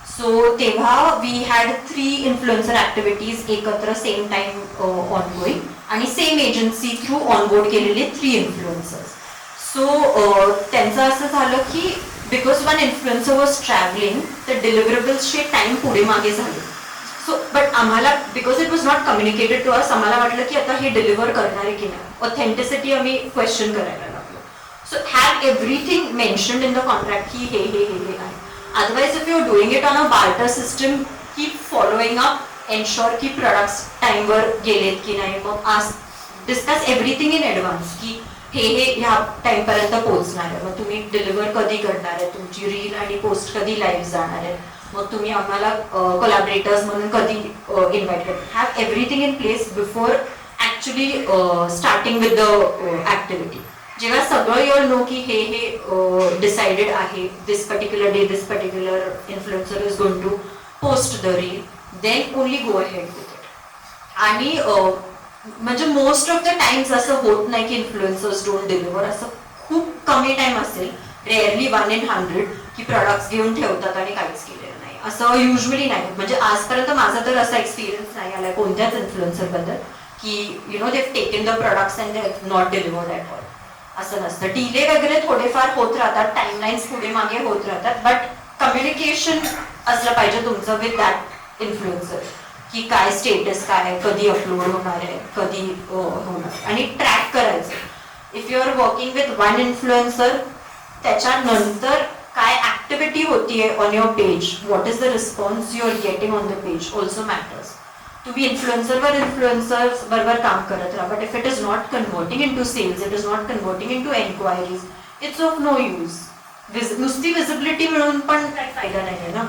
So तेव्हा वी हॅड 3 इन्फ्लुएन्सर ॲक्टिव्हिटीज एकत्र सेम टाइम ऑनगोईंग आणि सेम एजन्सी थ्रू ऑनबोर्ड केलेले 3 इन्फ्लुएन्सर्स. सो त्यांचं असं झालं की because one influencer was travelling तर डिलिव्हरेबल्सचे टाइम पुढे मागे झाले. सो बट आम्हाला because it was not communicated to us, आम्हाला वाटलं की आता हे डिलिव्हर करणार आहे की नाही, ऑथेंटिसिटी आम्ही क्वेश्चन करायला लागलो. So have everything mentioned in the contract की हे आहे. Otherwise if you are doing it on a barter system, keep following up, ensure की products time वर गेलेत की नाही. मग discuss everything in advance की हे ह्या टाइम पर्यंत पोहोचणार आहे. मग तुम्ही डिलिव्हर कधी करणार आहे, तुमची रील आणि पोस्ट कधी लाईव्ह जाणार आहे, मग तुम्ही आम्हाला कोलॅबरेटर्स म्हणून कधी इन्व्हाइट करता. Have everything in place before actually starting with the activity. जेव्हा सगळं युअर नो की हे डिसाइडेड आहे, this particular day this particular influencer is going to post the reel, then only go ahead with it. आणि म्हणजे most of the times असं होत नाही की इन्फ्लुएन्सर्स डोंट डिलिव्हर. असं खूप कमी टाइम असेल, रेअरली 1 in 100 की प्रॉडक्ट्स घेऊन ठेवतात आणि काहीच केलेलं नाही. असं युजली नाही. म्हणजे आजपर्यंत माझा तर असा एक्सपिरियन्स नाही आलाय कोणत्याच इन्फ्लुएन्सर बद्दल की you know they have taken the products and they have not delivered at all. असं नसतं. डिले वगैरे थोडेफार होत राहतात, टाइमलाईन्स पुढे मागे होत राहतात, बट कम्युनिकेशन असलं पाहिजे तुमचं विथ दॅट इन्फ्लुएन्सर की काय स्टेटस काय आहे, कधी अपलोड होणार आहे, कधी होणार, आणि ट्रॅक करायचं. If you are working with 1 influencer, त्याच्यानंतर काय ऍक्टिव्हिटी होतीये on your page, what is the response you are getting on the page also matters. तुम्ही इन्फ्लुएन्सर्स बरोबर काम करत राहा, but if it is not converting into sales, it is not converting into enquiries, it's of no use. नुसती visibility मिळून पण काही फायदा नाही आहे ना.